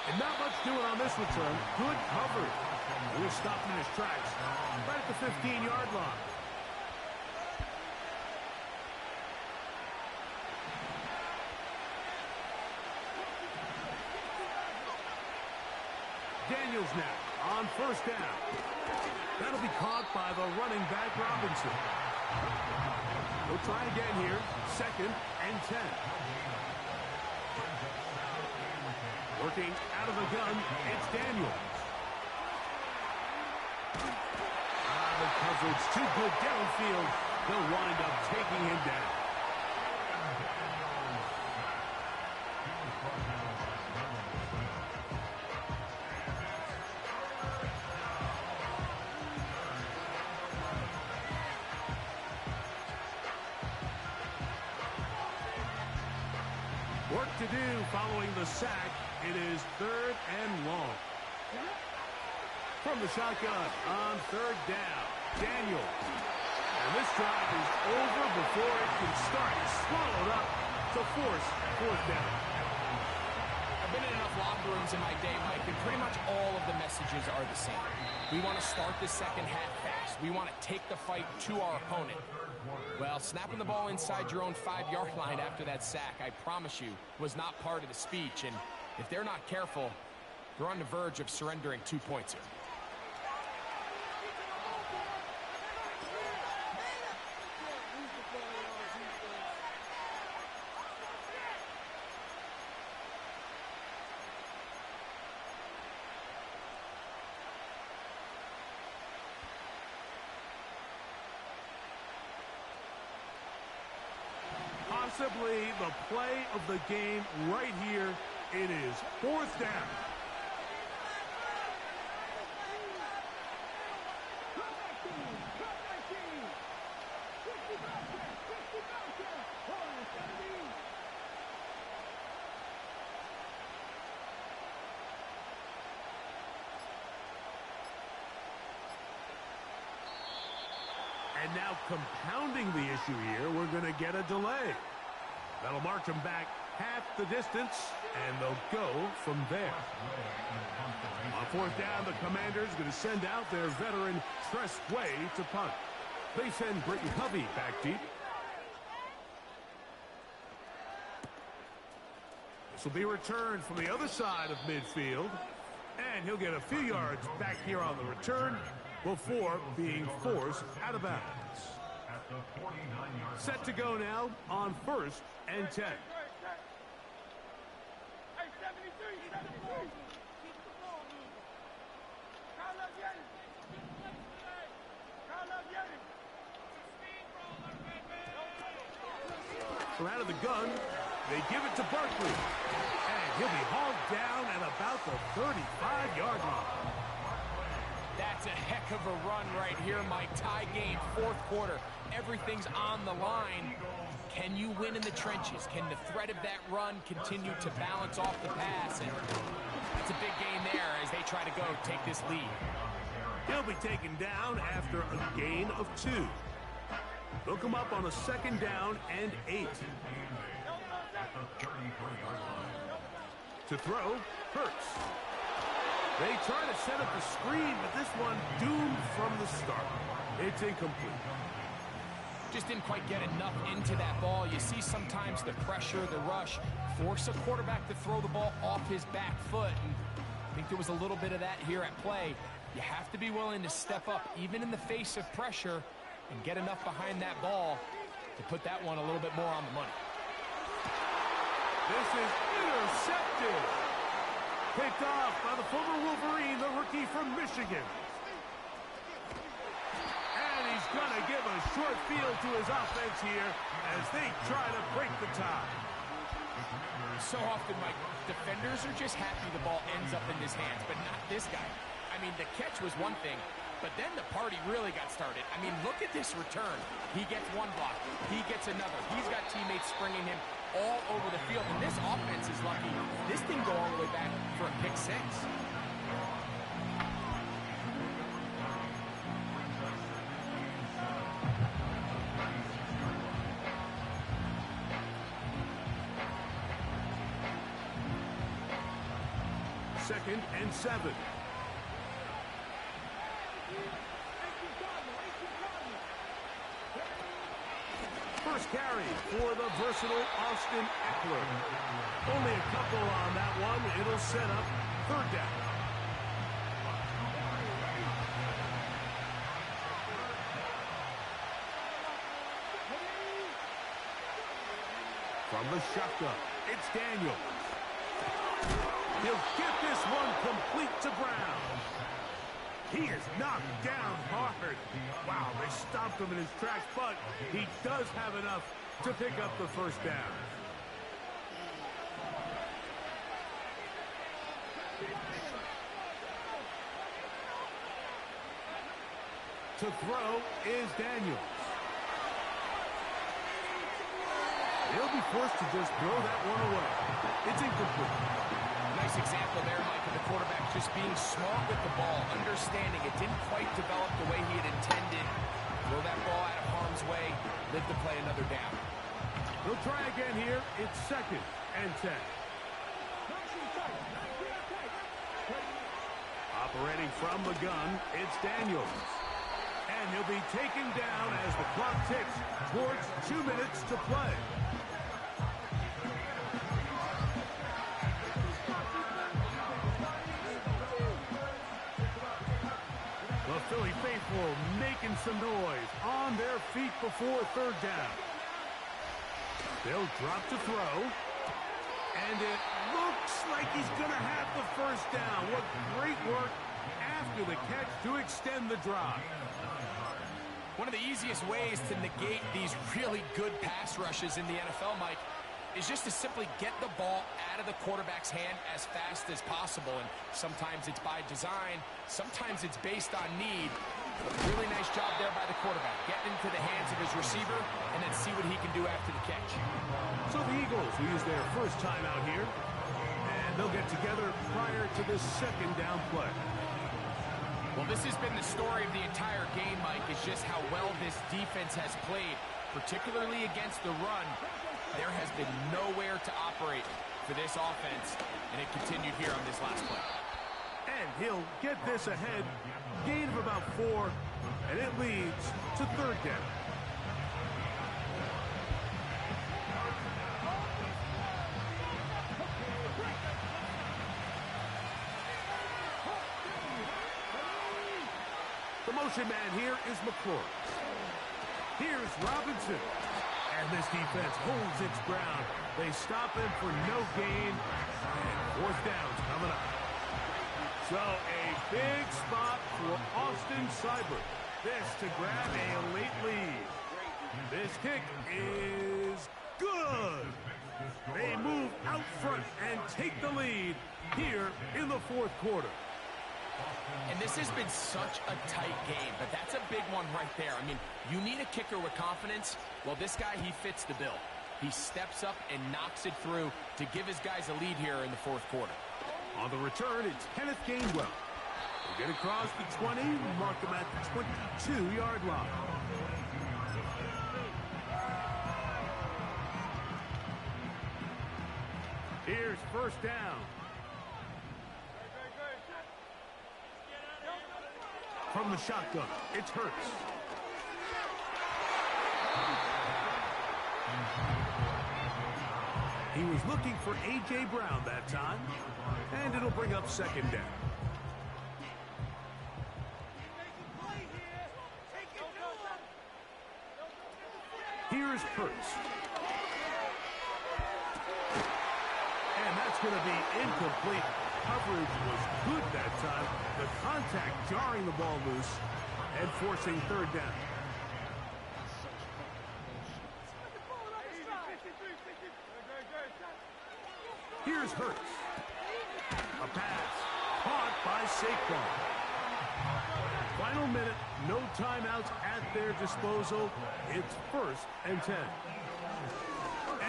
And not much doing on this return. Good coverage. We'll stop in his tracks right at the 15-yard line. Daniels now on 1st down. That'll be caught by the running back Robinson. We'll try again here. 2nd and 10. Working out of the gun, it's Daniels. the coverage too good downfield. They'll wind up taking him down. Work to do following the sack. It is 3rd and long. From the shotgun on 3rd down, Daniel. And this drive is over before it can start. Swallowed up to force 4th down. I've been in enough locker rooms in my day, Mike, and pretty much all of the messages are the same. We want to start the second half fast. We want to take the fight to our opponent. Well, snapping the ball inside your own 5-yard line after that sack, I promise you, was not part of the speech. And if they're not careful, they're on the verge of surrendering 2 points here. Possibly the play of the game right here. It is 4th down. And now compounding the issue here, we're going to get a delay. That'll march them back half the distance, and they'll go from there. On 4th down, the Commanders going to send out their veteran Tress Way to punt. They send Britton Covey back deep. This will be returned from the other side of midfield, and he'll get a few yards back here on the return before being forced out of bounds. Set to go now on 1st and 10. From out of the gun, they give it to Barkley. And he'll be hauled down at about the 35-yard line. That's a heck of a run right here, Mike. Tie game, 4th quarter. Everything's on the line. Can you win in the trenches? Can the threat of that run continue to balance off the pass? And it's a big game there as they try to go take this lead. He'll be taken down after a gain of 2. They'll come up on a 2nd down and 8. To throw, Hurts. They try to set up the screen, but this one doomed from the start. It's incomplete. Just didn't quite get enough into that ball. You see sometimes the pressure, the rush, force a quarterback to throw the ball off his back foot. And I think there was a little bit of that here at play. You have to be willing to step up, even in the face of pressure, and get enough behind that ball to put that one a little bit more on the money. This is intercepted. Picked off by the former Wolverine, the rookie from Michigan. And he's going to give a short field to his offense here as they try to break the tie. So often, Mike, defenders are just happy the ball ends up in his hands, but not this guy. I mean, the catch was one thing, but then the party really got started. I mean, look at this return. He gets one block. He gets another. He's got teammates springing him all over the field, and this offense is lucky. This didn't go all the way back for a pick 6. Second and 7. First carry for the versatile Austin Eckler. Only a couple on that one. It'll set up 3rd down. From the shotgun, it's Daniels. He'll get this one complete to Brown. He He is knocked down hard. Wow, they stopped him in his tracks, but he does have enough to pick up the first down. To throw is Daniels. He'll be forced to just throw that one away. It's incomplete. Nice example there, Mike, of the quarterback just being smart with the ball, understanding it didn't quite develop the way he had intended. Throw that ball out of harm's way, live to play another down. He'll try again here. It's 2nd and 10. Operating from the gun, it's Daniels. And he'll be taken down as the clock ticks towards 2 minutes to play. The Philly faithful making some noise on their feet before 3rd down. They'll drop to throw. And it looks like he's going to have the first down. What great work after the catch to extend the drive. One of the easiest ways to negate these really good pass rushes in the NFL, Mike, is just to simply get the ball out of the quarterback's hand as fast as possible. And sometimes it's by design, sometimes it's based on need. But really nice job there by the quarterback. Getting into the hands of his receiver and then see what he can do after the catch. So the Eagles will use their first time out here. And they'll get together prior to this 2nd down play. Well, this has been the story of the entire game, Mike, is just how well this defense has played, particularly against the run. There has been nowhere to operate for this offense, and it continued here on this last play. And he'll get this ahead, gain of about 4, and it leads to 3rd down. The motion man here is McClure. Here's Robinson. And this defense holds its ground. They stop him for no gain. And 4th down's coming up. So a big spot for Austin Seibert. This to grab a late lead. This kick is good. They move out front and take the lead here in the 4th quarter. And this has been such a tight game, but that's a big one right there. I mean, you need a kicker with confidence. Well, this guy, he fits the bill. He steps up and knocks it through to give his guys a lead here in the 4th quarter. On the return, it's Kenneth Gainwell. They get across the 20, mark them at the 22-yard line. Here's 1st down. From the shotgun, it's Hurts. He was looking for A.J. Brown that time, and it'll bring up 2nd down. Here's Hurts. And that's going to be incomplete. Coverage was good that time. The contact jarring the ball loose and forcing 3rd down. Here's Hurts. A pass caught by Saquon. Final minute, no timeouts at their disposal. It's 1st and 10.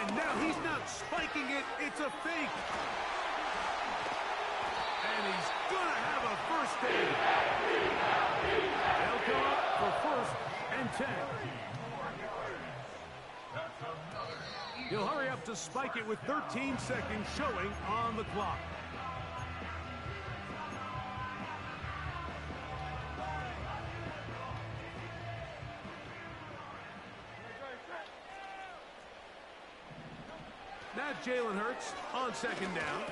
And now he's not spiking it, it's a fake. And he's gonna have a first down. They'll come up for 1st and 10. He'll hurry up to spike it with 13 seconds showing on the clock. Now Jalen Hurts on 2nd down.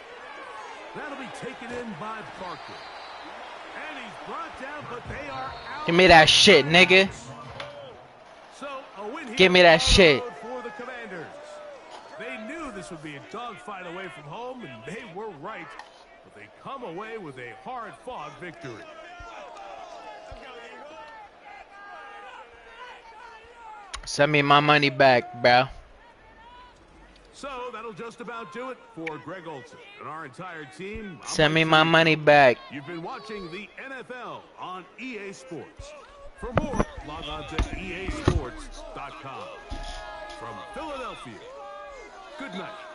That'll be taken in by Barkley. And he's brought down, but they are out. Give me that shit, nigga. So a win here. Give me that shit. For the Commanders. They knew this would be a dogfight away from home, and they were right. But they come away with a hard-fought victory. Send me my money back, bro. So that'll just about do it for Greg Olson and our entire team. Send me my money back. You've been watching the NFL on EA Sports. For more, log on to easports.com. From Philadelphia, good night.